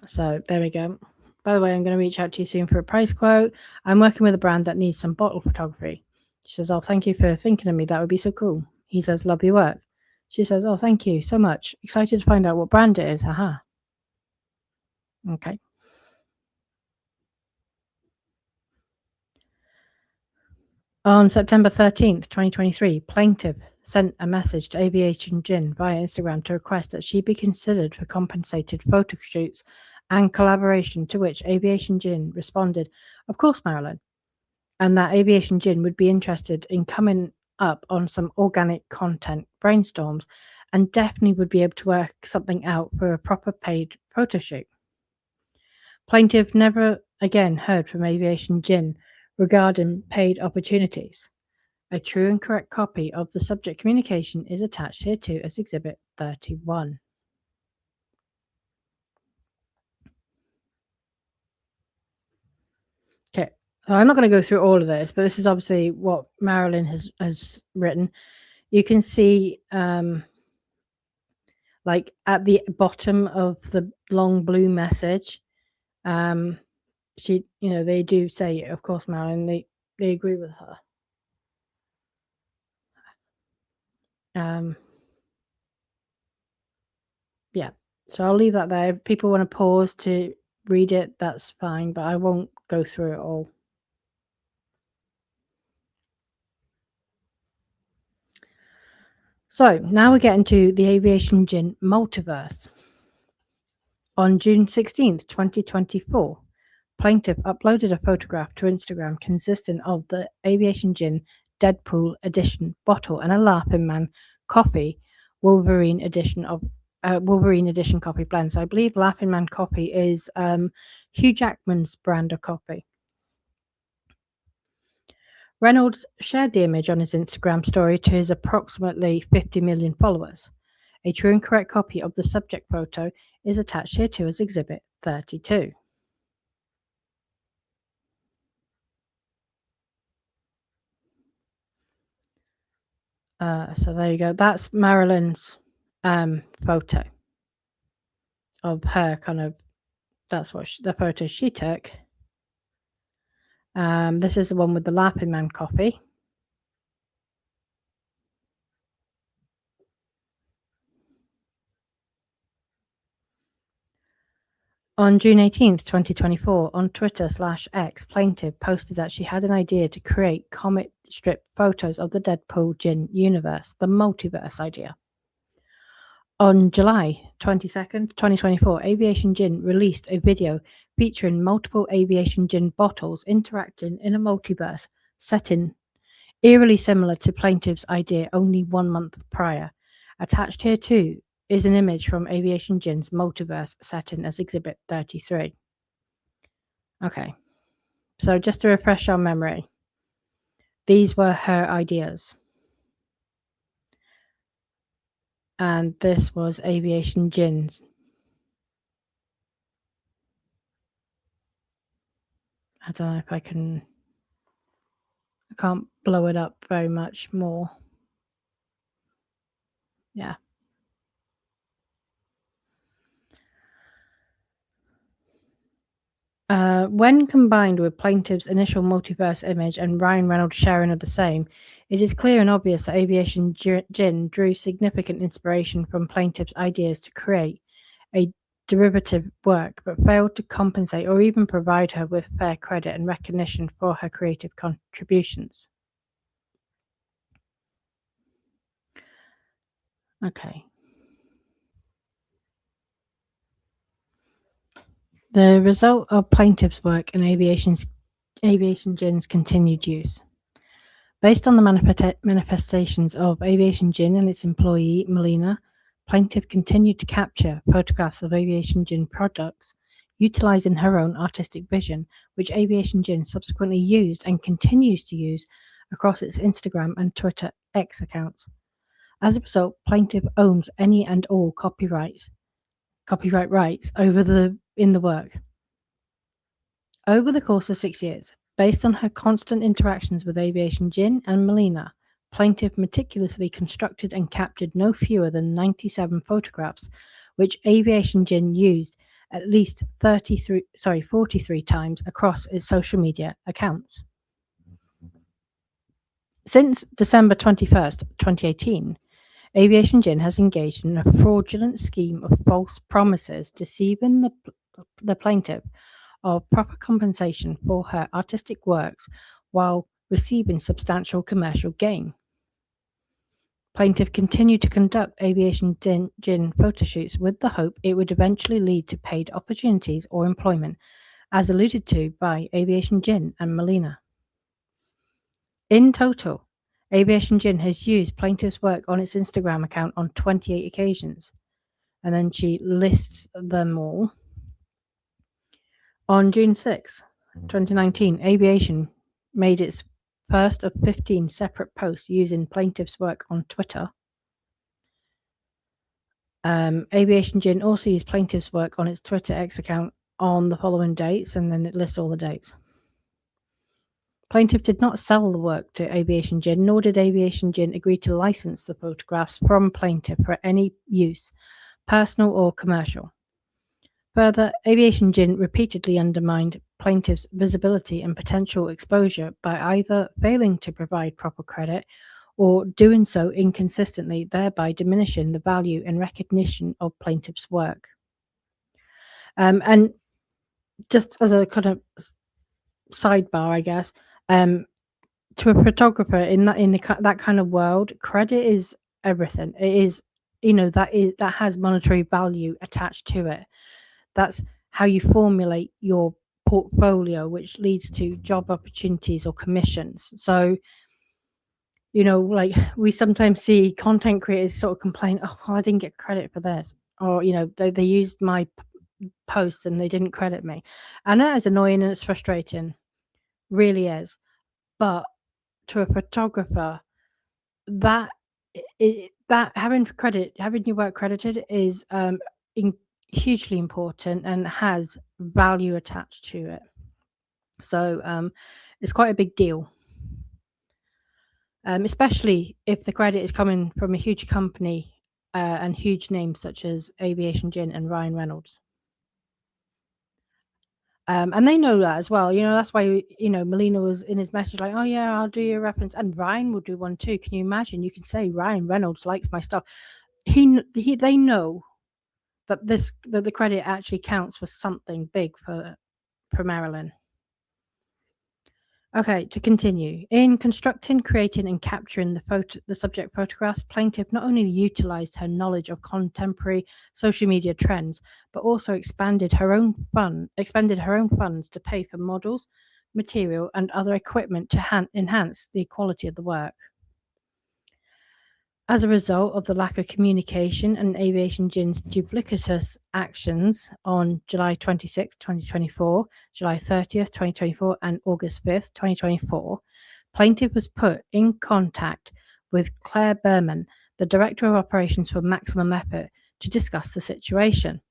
So there we go. By the way, I'm going to reach out to you soon for a price quote. I'm working with a brand that needs some bottle photography. She says, oh, thank you for thinking of me. That would be so cool. He says, love your work. She says, oh, thank you so much. Excited to find out what brand it is. Haha. Okay. On September 13th, 2023, plaintiff sent a message to Aviation Gin via Instagram to request that she be considered for compensated photo shoots and collaboration, to which Aviation Gin responded, of course, Marilyn, and that Aviation Gin would be interested in coming up on some organic content brainstorms and definitely would be able to work something out for a proper paid photo shoot. Plaintiff never again heard from Aviation Gin regarding paid opportunities. A true and correct copy of the subject communication is attached here too as Exhibit 31. Okay, I'm not going to go through all of this, but this is obviously what Marilyn has written. You can see, like at the bottom of the long blue message, she, they do say, of course, Marilyn, they agree with her. Yeah, so I'll leave that there. If people want to pause to read it, that's fine, but I won't go through it all. So now we're getting to the Aviation Gin multiverse. On June 16th, 2024, plaintiff uploaded a photograph to Instagram consisting of the Aviation Gin Deadpool edition bottle and a Laughing Man coffee Wolverine edition coffee blend. So I believe Laughing Man coffee is Hugh Jackman's brand of coffee. Reynolds shared the image on his Instagram story to his approximately 50 million followers. A true and correct copy of the subject photo is attached here too as Exhibit 32. So there you go. That's Marilyn's photo of her kind of. That's what the photo she took. This is the one with the Laughing Man coffee. On June 18th, 2024, on Twitter/X, plaintiff posted that she had an idea to create comic strip photos of the Deadpool Gin universe, the multiverse idea. On July 22nd, 2024, Aviation Gin released a video featuring multiple Aviation Gin bottles interacting in a multiverse setting eerily similar to plaintiff's idea only 1 month prior. Attached here too is an image from Aviation Gin's multiverse setting as Exhibit 33. Okay, so just to refresh our memory, these were her ideas. And this was Aviation Gin's. I don't know if I can't blow it up very much more. Yeah. When combined with plaintiff's initial multiverse image and Ryan Reynolds' sharing of the same, it is clear and obvious that Aviation Gin drew significant inspiration from plaintiff's ideas to create a derivative work, but failed to compensate or even provide her with fair credit and recognition for her creative contributions. Okay. The result of plaintiff's work and Aviation Gin's continued use. Based on the manifestations of Aviation Gin and its employee, Melina, plaintiff continued to capture photographs of Aviation Gin products, utilizing her own artistic vision, which Aviation Gin subsequently used and continues to use across its Instagram and Twitter X accounts. As a result, plaintiff owns any and all copyright rights in the work. Over the course of 6 years, based on her constant interactions with Aviation Gin and Melina, plaintiff meticulously constructed and captured no fewer than 97 photographs, which Aviation Gin used at least 43 times across its social media accounts. Since December 21st, 2018, Aviation Gin has engaged in a fraudulent scheme of false promises, deceiving the plaintiff of proper compensation for her artistic works while receiving substantial commercial gain. Plaintiff continued to conduct Aviation Gin photoshoots with the hope it would eventually lead to paid opportunities or employment, as alluded to by Aviation Gin and Melina. In total, Aviation Gin has used plaintiff's work on its Instagram account on 28 occasions, and then she lists them all. On June 6, 2019, Aviation made its first of 15 separate posts using plaintiff's work on Twitter. Aviation Gin also used plaintiff's work on its Twitter X account on the following dates, and then it lists all the dates. Plaintiff did not sell the work to Aviation Gin, nor did Aviation Gin agree to license the photographs from plaintiff for any use, personal or commercial. Further, Aviation Gin repeatedly undermined plaintiff's visibility and potential exposure by either failing to provide proper credit or doing so inconsistently, thereby diminishing the value and recognition of plaintiff's work. And just as a kind of sidebar, I guess, to a photographer in that kind of world, credit is everything. It is, that has monetary value attached to it. That's how you formulate your portfolio, which leads to job opportunities or commissions. So, like we sometimes see content creators sort of complain, oh, well, I didn't get credit for this, or they used my post and they didn't credit me, and that is annoying and it's frustrating, really is. But to a photographer, that having your work credited is hugely important and has value attached to it. So it's quite a big deal, especially if the credit is coming from a huge company and huge names such as Aviation Gin and Ryan Reynolds. And they know that as well. That's why, Melina was in his message like, oh, yeah, I'll do your reference. And Ryan will do one too. Can you imagine? You can say Ryan Reynolds likes my stuff. They know that the credit actually counts for something big for Marilyn. Okay, to continue. In constructing, creating, and capturing the subject photographs, plaintiff not only utilized her knowledge of contemporary social media trends, but also expended her own funds to pay for models, material, and other equipment to enhance the quality of the work. As a result of the lack of communication and Aviation Gin's duplicitous actions on July 26, 2024, July 30th, 2024, and August 5th, 2024, plaintiff was put in contact with Claire Berman, the Director of Operations for Maximum Effort, to discuss the situation.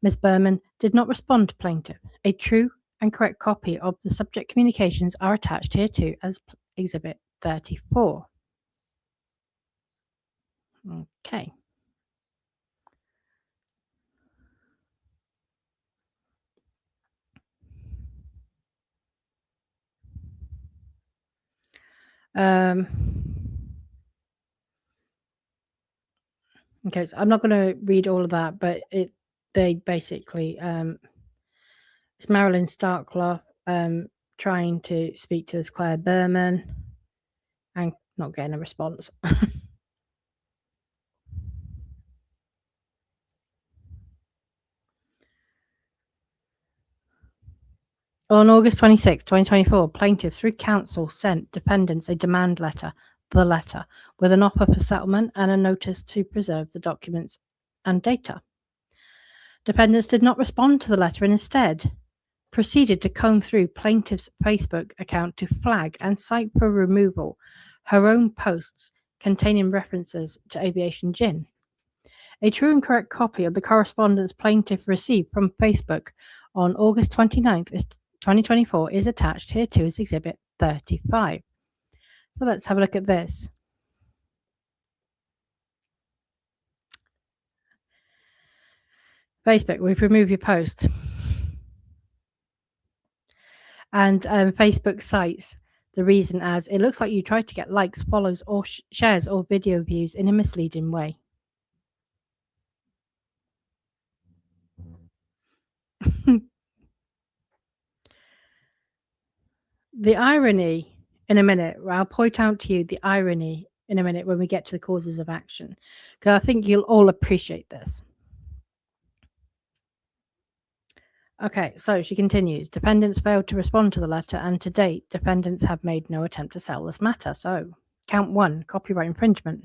Ms. Berman did not respond to plaintiff. A true and correct copy of the subject communications are attached hereto as Exhibit 34. Okay. Okay, so I'm not going to read all of that, but they basically it's Marilyn Starkloff trying to speak to this Claire Berman and not getting a response. On August 26, 2024, plaintiff through counsel sent defendants a demand letter, the letter, with an offer for settlement and a notice to preserve the documents and data. Defendants did not respond to the letter and instead proceeded to comb through plaintiff's Facebook account to flag and cite for removal her own posts containing references to Aviation Gin. A true and correct copy of the correspondence plaintiff received from Facebook on August 29th, 2024 is attached hereto as Exhibit 35. So let's have a look at this. Facebook, we've removed your post. And Facebook cites the reason as it looks like you tried to get likes, follows, or shares or video views in a misleading way. The irony in a minute, I'll point out to you the irony in a minute when we get to the causes of action, because I think you'll all appreciate this. Okay, so she continues. Defendants failed to respond to the letter, and to date, defendants have made no attempt to settle this matter. So, count 1, copyright infringement.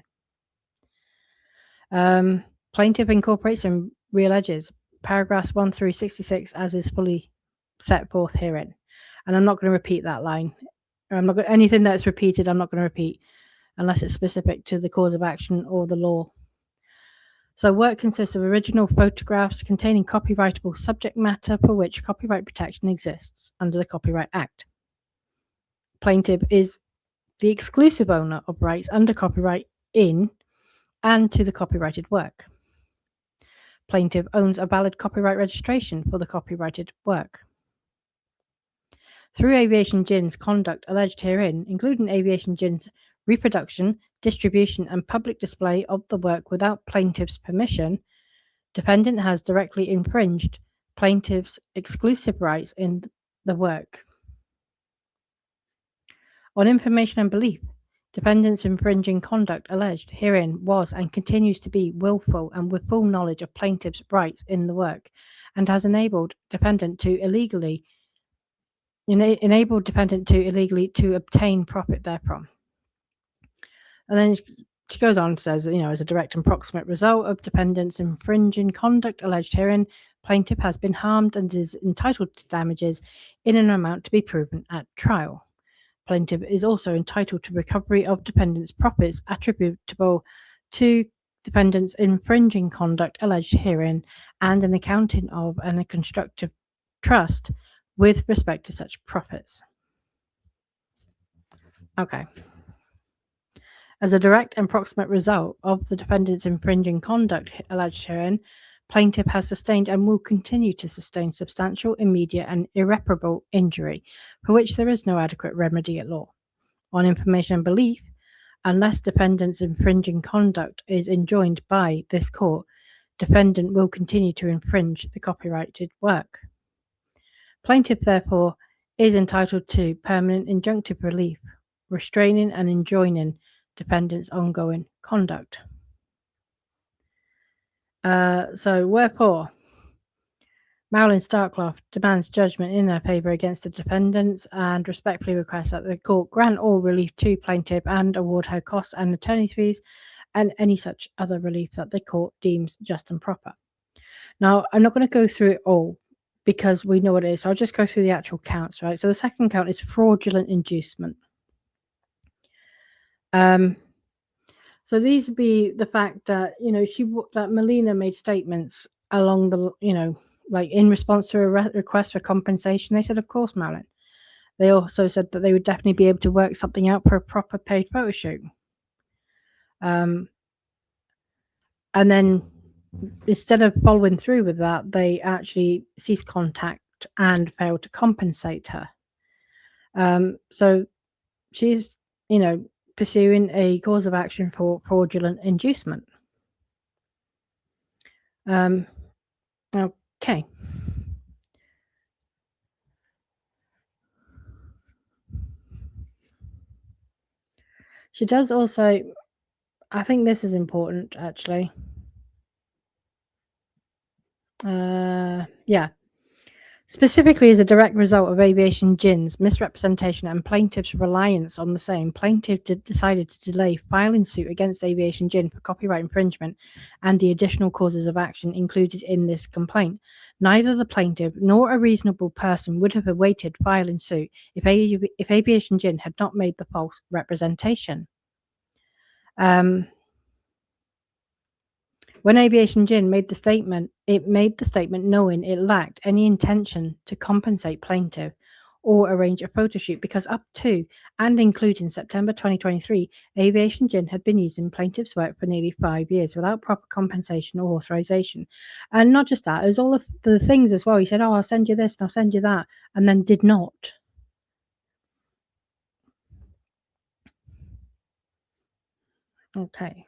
Plaintiff incorporates and realleges paragraphs 1 through 66 as is fully set forth herein. And I'm not going to repeat that line. Anything that's repeated, I'm not going to repeat unless it's specific to the cause of action or the law. So work consists of original photographs containing copyrightable subject matter for which copyright protection exists under the Copyright Act. Plaintiff is the exclusive owner of rights under copyright in and to the copyrighted work. Plaintiff owns a valid copyright registration for the copyrighted work. Through Aviation Gin's conduct alleged herein, including Aviation Gin's reproduction, distribution, and public display of the work without plaintiff's permission, defendant has directly infringed plaintiff's exclusive rights in the work. On information and belief, defendant's infringing conduct alleged herein was and continues to be willful and with full knowledge of plaintiff's rights in the work, and has enabled defendant to illegally to obtain profit therefrom. And then she goes on and says, as a direct and proximate result of defendant's infringing conduct alleged herein, plaintiff has been harmed and is entitled to damages in an amount to be proven at trial. Plaintiff is also entitled to recovery of defendant's profits attributable to defendant's infringing conduct alleged herein, and an accounting of and a constructive trust with respect to such profits. Okay. As a direct and proximate result of the defendant's infringing conduct alleged herein, plaintiff has sustained and will continue to sustain substantial, immediate, and irreparable injury, for which there is no adequate remedy at law. On information and belief, unless defendant's infringing conduct is enjoined by this court, defendant will continue to infringe the copyrighted work. Plaintiff, therefore, is entitled to permanent injunctive relief, restraining and enjoining defendant's ongoing conduct. So wherefore, Marilyn Starkloff demands judgment in her favour against the defendants and respectfully requests that the court grant all relief to plaintiff and award her costs and attorney's fees and any such other relief that the court deems just and proper. Now, I'm not going to go through it all because we know what it is, so I'll just go through the actual counts, right? So the second count is fraudulent inducement. So these would be the fact that, that Melina made statements along the, like in response to a request for compensation. They said, of course, Marilyn. They also said that they would definitely be able to work something out for a proper paid photo shoot. And then instead of following through with that, they actually ceased contact and failed to compensate her. So she's, pursuing a cause of action for fraudulent inducement. Okay. She does also, I think this is important actually. Yeah. Specifically, as a direct result of Aviation Gin's misrepresentation and plaintiff's reliance on the same, plaintiff decided to delay filing suit against Aviation Gin for copyright infringement and the additional causes of action included in this complaint. Neither the plaintiff nor a reasonable person would have awaited filing suit if Aviation Gin had not made the false representation. When Aviation Gin made the statement, it made the statement knowing it lacked any intention to compensate plaintiff or arrange a photo shoot because up to and including September 2023, Aviation Gin had been using plaintiff's work for nearly 5 years without proper compensation or authorization. And not just that, it was all of the things as well. He said, I'll send you this and I'll send you that, and then did not. Okay.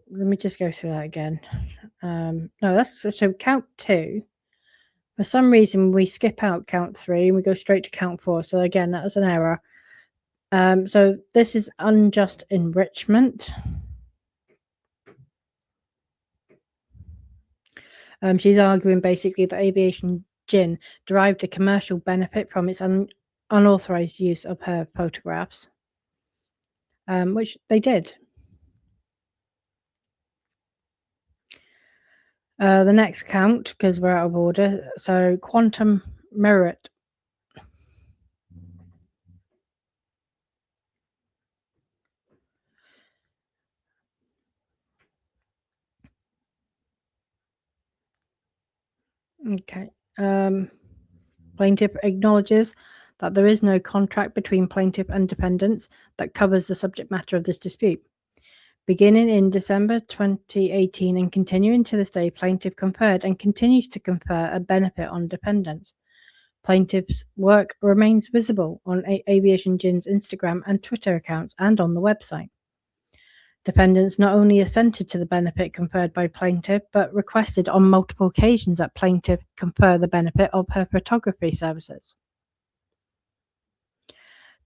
Let me just go through that again. No, that's so count 2. For some reason, we skip out count 3 and we go straight to count 4. So again, that was an error. So this is unjust enrichment. She's arguing basically that Aviation Gin derived a commercial benefit from its unauthorized use of her photographs, which they did. The next count, because we're out of order, so quantum merit. Okay. Plaintiff acknowledges that there is no contract between plaintiff and defendants that covers the subject matter of this dispute. Beginning in December 2018 and continuing to this day, plaintiff conferred and continues to confer a benefit on defendants. Plaintiff's work remains visible on Aviation Gin's Instagram and Twitter accounts and on the website. Defendants not only assented to the benefit conferred by plaintiff, but requested on multiple occasions that plaintiff confer the benefit of her photography services.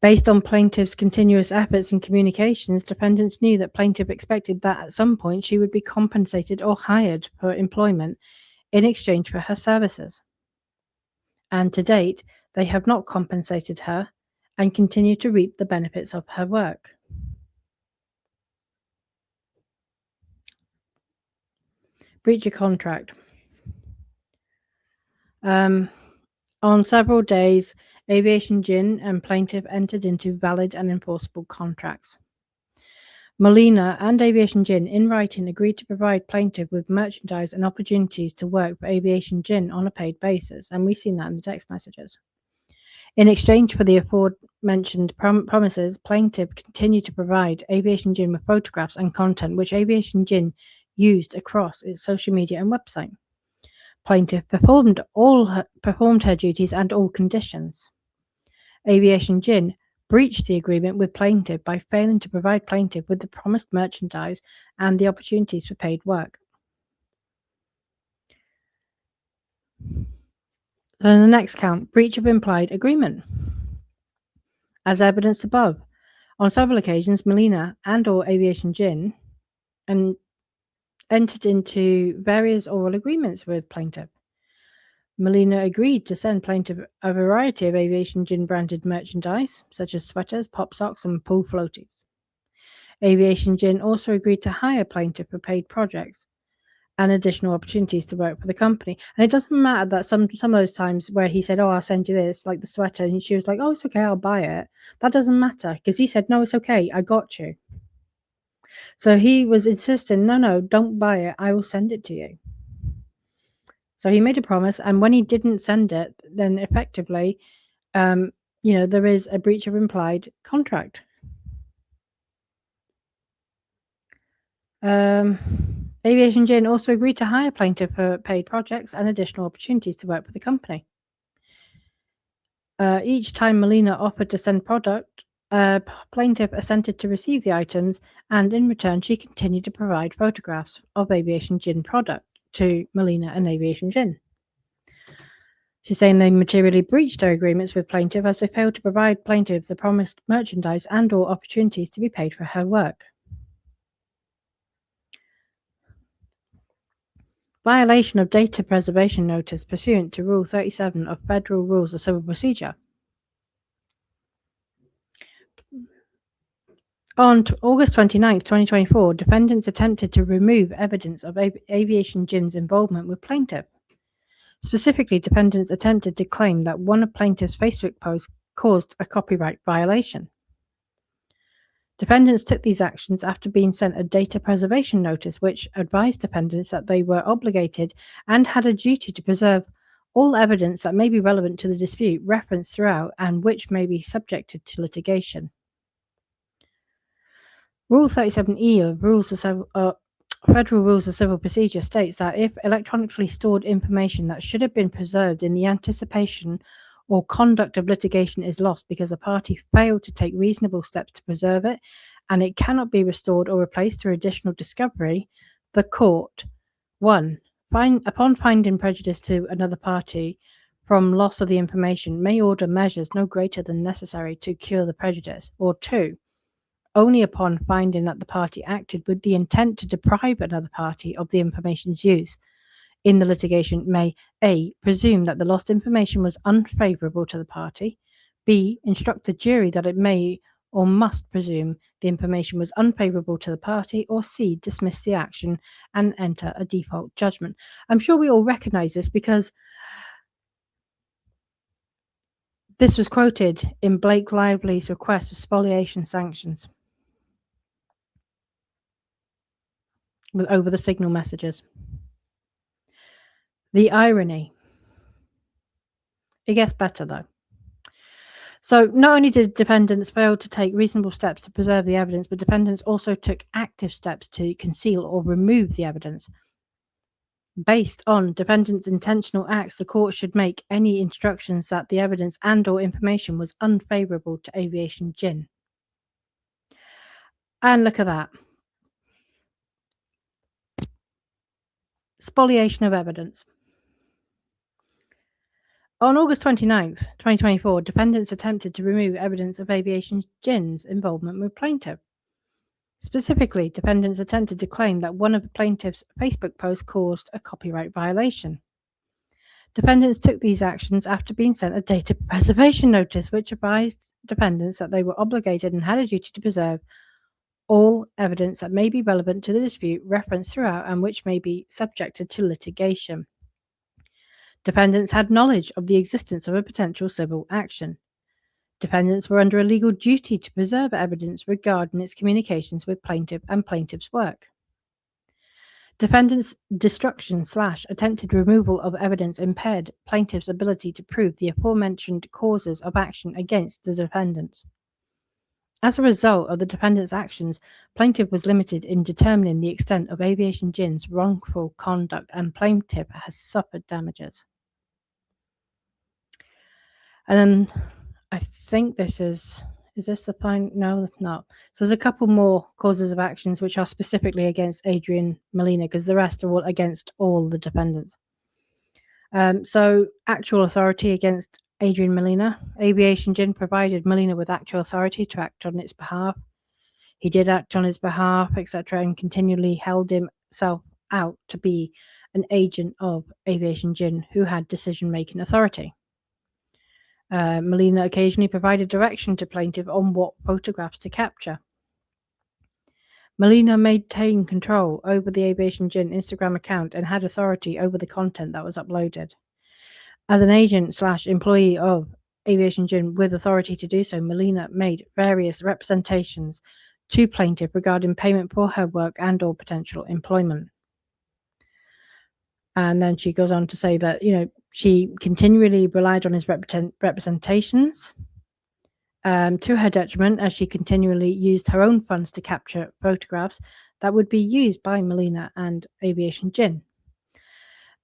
Based on plaintiff's continuous efforts and communications, defendants knew that plaintiff expected that at some point she would be compensated or hired for employment in exchange for her services. And to date, they have not compensated her and continue to reap the benefits of her work. Breach of contract. On several days, Aviation Gin and plaintiff entered into valid and enforceable contracts. Molina and Aviation Gin, in writing, agreed to provide plaintiff with merchandise and opportunities to work for Aviation Gin on a paid basis, and we've seen that in the text messages. In exchange for the aforementioned promises, plaintiff continued to provide Aviation Gin with photographs and content which Aviation Gin used across its social media and website. Plaintiff performed her duties and all conditions. Aviation Gin breached the agreement with plaintiff by failing to provide plaintiff with the promised merchandise and the opportunities for paid work. So in the next count, breach of implied agreement. As evidenced above, on several occasions, Molina and or Aviation Gin entered into various oral agreements with plaintiff. Molina agreed to send plaintiff a variety of Aviation Gin branded merchandise, such as sweaters, pop socks, and pool floaties. Aviation Gin also agreed to hire plaintiff for paid projects and additional opportunities to work for the company. And it doesn't matter that some of those times where he said, "Oh, I'll send you this," like the sweater, and she was like, "Oh, it's okay, I'll buy it." That doesn't matter because he said, "No, it's okay, I got you." So he was insisting, "No, don't buy it. I will send it to you." So he made a promise, and when he didn't send it, then effectively, there is a breach of implied contract. Aviation Gin also agreed to hire plaintiff for paid projects and additional opportunities to work for the company. Each time Molina offered to send product, plaintiff assented to receive the items, and in return, she continued to provide photographs of Aviation Gin product to Molina and Aviation Gin. She's saying they materially breached their agreements with plaintiff as they failed to provide plaintiff the promised merchandise and or opportunities to be paid for her work. Violation of data preservation notice pursuant to Rule 37 of Federal Rules of Civil Procedure. On August 29, 2024, defendants attempted to remove evidence of Aviation Gin's involvement with plaintiff. Specifically, defendants attempted to claim that one of plaintiff's Facebook posts caused a copyright violation. Defendants took these actions after being sent a data preservation notice which advised defendants that they were obligated and had a duty to preserve all evidence that may be relevant to the dispute referenced throughout and which may be subjected to litigation. Rule 37E of Federal Rules of Civil Procedure states that if electronically stored information that should have been preserved in the anticipation or conduct of litigation is lost because a party failed to take reasonable steps to preserve it, and it cannot be restored or replaced through additional discovery, the court, 1. Upon finding prejudice to another party from loss of the information, may order measures no greater than necessary to cure the prejudice, or 2. Only upon finding that the party acted with the intent to deprive another party of the information's use in the litigation may A. presume that the lost information was unfavourable to the party, B. instruct the jury that it may or must presume the information was unfavourable to the party, or C, dismiss the action and enter a default judgment. I'm sure we all recognise this because this was quoted in Blake Lively's request for spoliation sanctions over the signal messages. The irony. It gets better, though. So not only did defendants fail to take reasonable steps to preserve the evidence, but defendants also took active steps to conceal or remove the evidence. Based on defendants' intentional acts, the court should make any instructions that the evidence and/or information was unfavourable to Aviation Gin. And look at that. Spoliation of evidence. On August 29th, 2024, defendants attempted to remove evidence of Aviation Gin's involvement with plaintiff. Specifically, defendants attempted to claim that one of the plaintiff's Facebook posts caused a copyright violation. Defendants took these actions after being sent a data preservation notice, which advised defendants that they were obligated and had a duty to preserve all evidence that may be relevant to the dispute referenced throughout and which may be subjected to litigation. Defendants had knowledge of the existence of a potential civil action. Defendants were under a legal duty to preserve evidence regarding its communications with plaintiff and plaintiff's work. Defendants' destruction/attempted removal of evidence impaired plaintiff's ability to prove the aforementioned causes of action against the defendants. As a result of the defendant's actions, plaintiff was limited in determining the extent of Aviation Gin's wrongful conduct, and plaintiff has suffered damages. And then I think this is this the fine? No, it's not. So there's a couple more causes of actions which are specifically against Adrian Molina, because the rest are all against all the defendants. So actual authority against Adrian Molina. Aviation Gin provided Molina with actual authority to act on its behalf. He did act on his behalf, etc., and continually held himself out to be an agent of Aviation Gin who had decision-making authority. Molina occasionally provided direction to plaintiff on what photographs to capture. Molina maintained control over the Aviation Gin Instagram account and had authority over the content that was uploaded. As an agent/employee of Aviation Gin with authority to do so, Molina made various representations to plaintiff regarding payment for her work and/or potential employment. And then she goes on to say that, she continually relied on his representations to her detriment, as she continually used her own funds to capture photographs that would be used by Molina and Aviation Gin,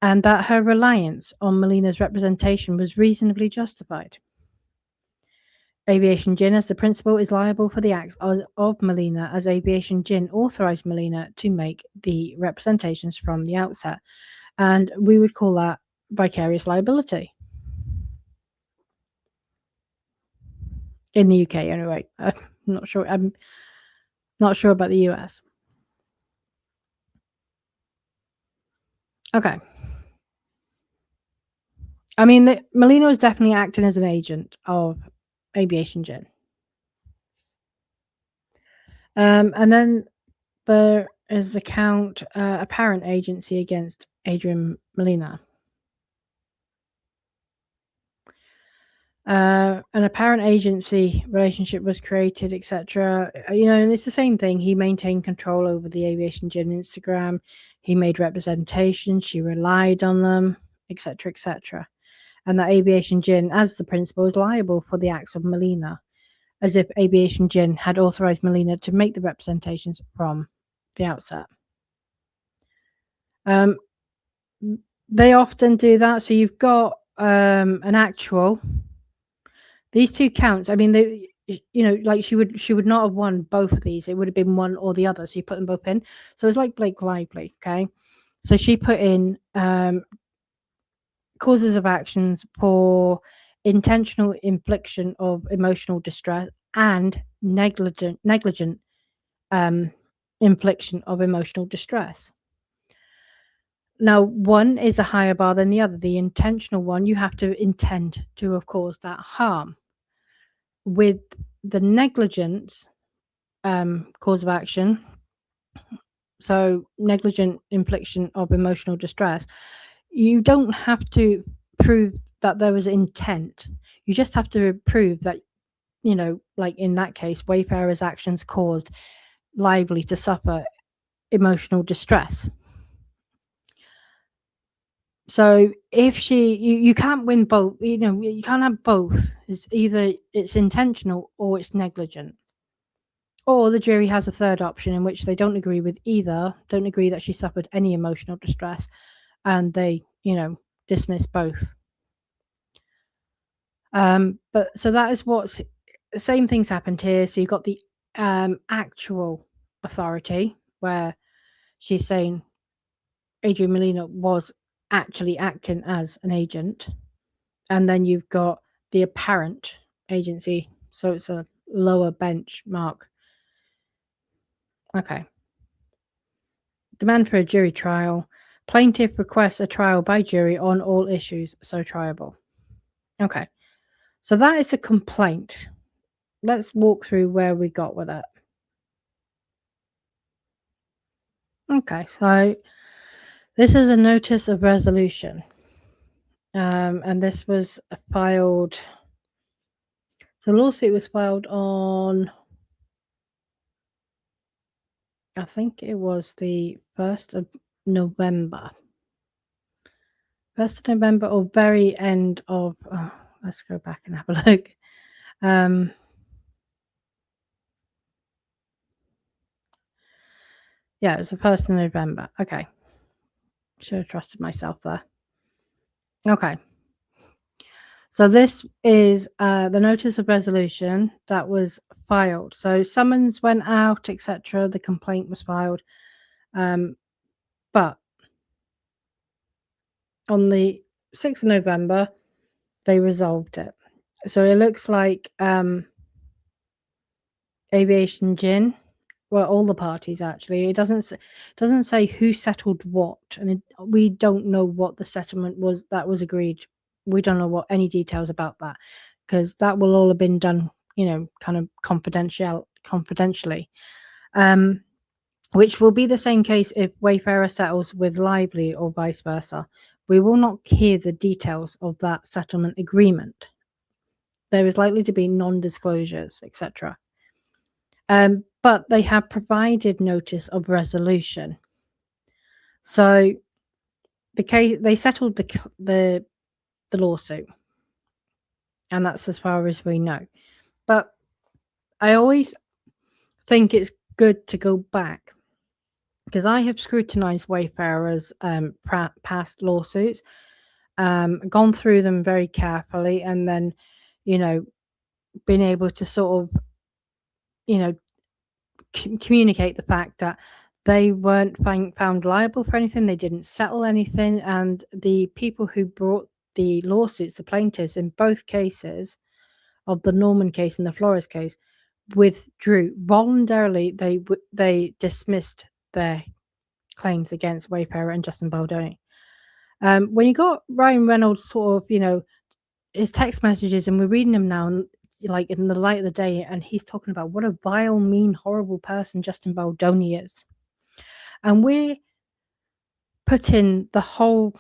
and that her reliance on Molina's representation was reasonably justified. Aviation Gin, as the principal, is liable for the acts of Molina, as Aviation Gin authorized Molina to make the representations from the outset, and we would call that vicarious liability. In the UK, anyway. I'm not sure about the US. Okay. I mean, Molina was definitely acting as an agent of Aviation Gin. And then there is the count apparent agency against Adrian Molina. An apparent agency relationship was created, etc. And it's the same thing. He maintained control over the Aviation Gin Instagram. He made representations. She relied on them, etc., etc. And that Aviation Gin, as the principal, is liable for the acts of Molina, as if Aviation Gin had authorized Molina to make the representations from the outset. They often do that. So you've got an actual. These two counts, I mean, like she would not have won both of these. It would have been one or the other. So you put them both in. So it's like Blake Lively, okay? So she put in causes of actions for intentional infliction of emotional distress and negligent infliction of emotional distress. Now, one is a higher bar than the other. The intentional one, you have to intend to have caused that harm. With the negligence cause of action, so negligent infliction of emotional distress, you don't have to prove that there was intent. You just have to prove that, like in that case, Wayfarer's actions caused Lively to suffer emotional distress. So if you can't win both, you can't have both. It's either it's intentional or it's negligent. Or the jury has a third option in which they don't agree with either, don't agree that she suffered any emotional distress, and they, dismiss both. But so that is what's the same things happened here. So you got the actual authority where she's saying Adrian Molina was actually acting as an agent, and then you've got the apparent agency. So it's a lower benchmark. Okay. Demand for a jury trial. Plaintiff requests a trial by jury on all issues so triable. Okay. So that is the complaint. Let's walk through where we got with it. Okay. So this is a notice of resolution. And this was filed. The lawsuit was filed on, I think it was the 1st of November. 1st of November or very end of, let's go back and have a look. Yeah, it was the 1st of November. Okay. Should have trusted myself there. Okay. So this is the notice of resolution that was filed. So summons went out, etc. The complaint was filed. But on the 6th of November, they resolved it. So it looks like Aviation Gin, well, all the parties actually. It doesn't say who settled what, and we don't know what the settlement was that was agreed. We don't know what any details about that, because that will all have been done, kind of confidentially. Which will be the same case if Wayfarer settles with Lively or vice versa. We will not hear the details of that settlement agreement. There is likely to be non-disclosures, etc. But they have provided notice of resolution. So the case, they settled the lawsuit, and that's as far as we know. But I always think it's good to go back, because I have scrutinized Wayfarer's past lawsuits, gone through them very carefully, and then, been able to sort of, communicate the fact that they weren't found liable for anything, they didn't settle anything, and the people who brought the lawsuits, the plaintiffs in both cases, of the Norman case and the Flores case, withdrew voluntarily. They dismissed their claims against Wayfarer and Justin Baldoni. When you got Ryan Reynolds sort of, his text messages, and we're reading them now, like in the light of the day, and he's talking about what a vile, mean, horrible person Justin Baldoni is. And we're putting the whole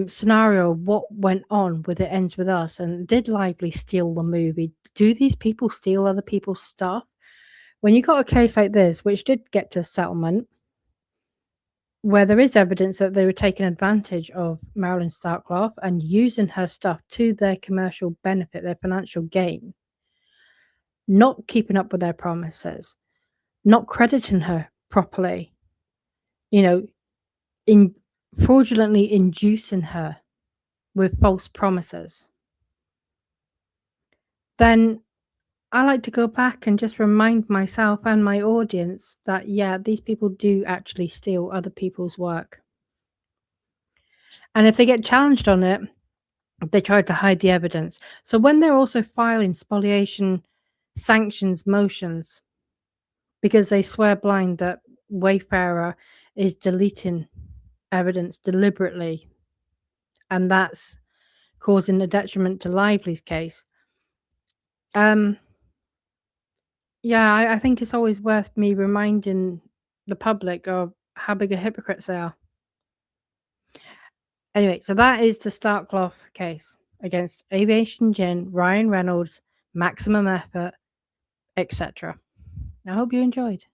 scenario of what went on with It Ends With Us, and did Lively steal the movie? Do these people steal other people's stuff? When you got a case like this, which did get to settlement, where there is evidence that they were taking advantage of Marilyn Starkloff and using her stuff to their commercial benefit, their financial gain, not keeping up with their promises, not crediting her properly, in fraudulently inducing her with false promises, then I like to go back and just remind myself and my audience that, yeah, these people do actually steal other people's work. And if they get challenged on it, they try to hide the evidence. So when they're also filing spoliation sanctions motions, because they swear blind that Wayfarer is deleting evidence deliberately, and that's causing a detriment to Lively's case, Yeah, I think it's always worth me reminding the public of how big a hypocrites they are. Anyway, so that is the Starkloff case against Aviation Gin, Ryan Reynolds, Maximum Effort, etc. I hope you enjoyed.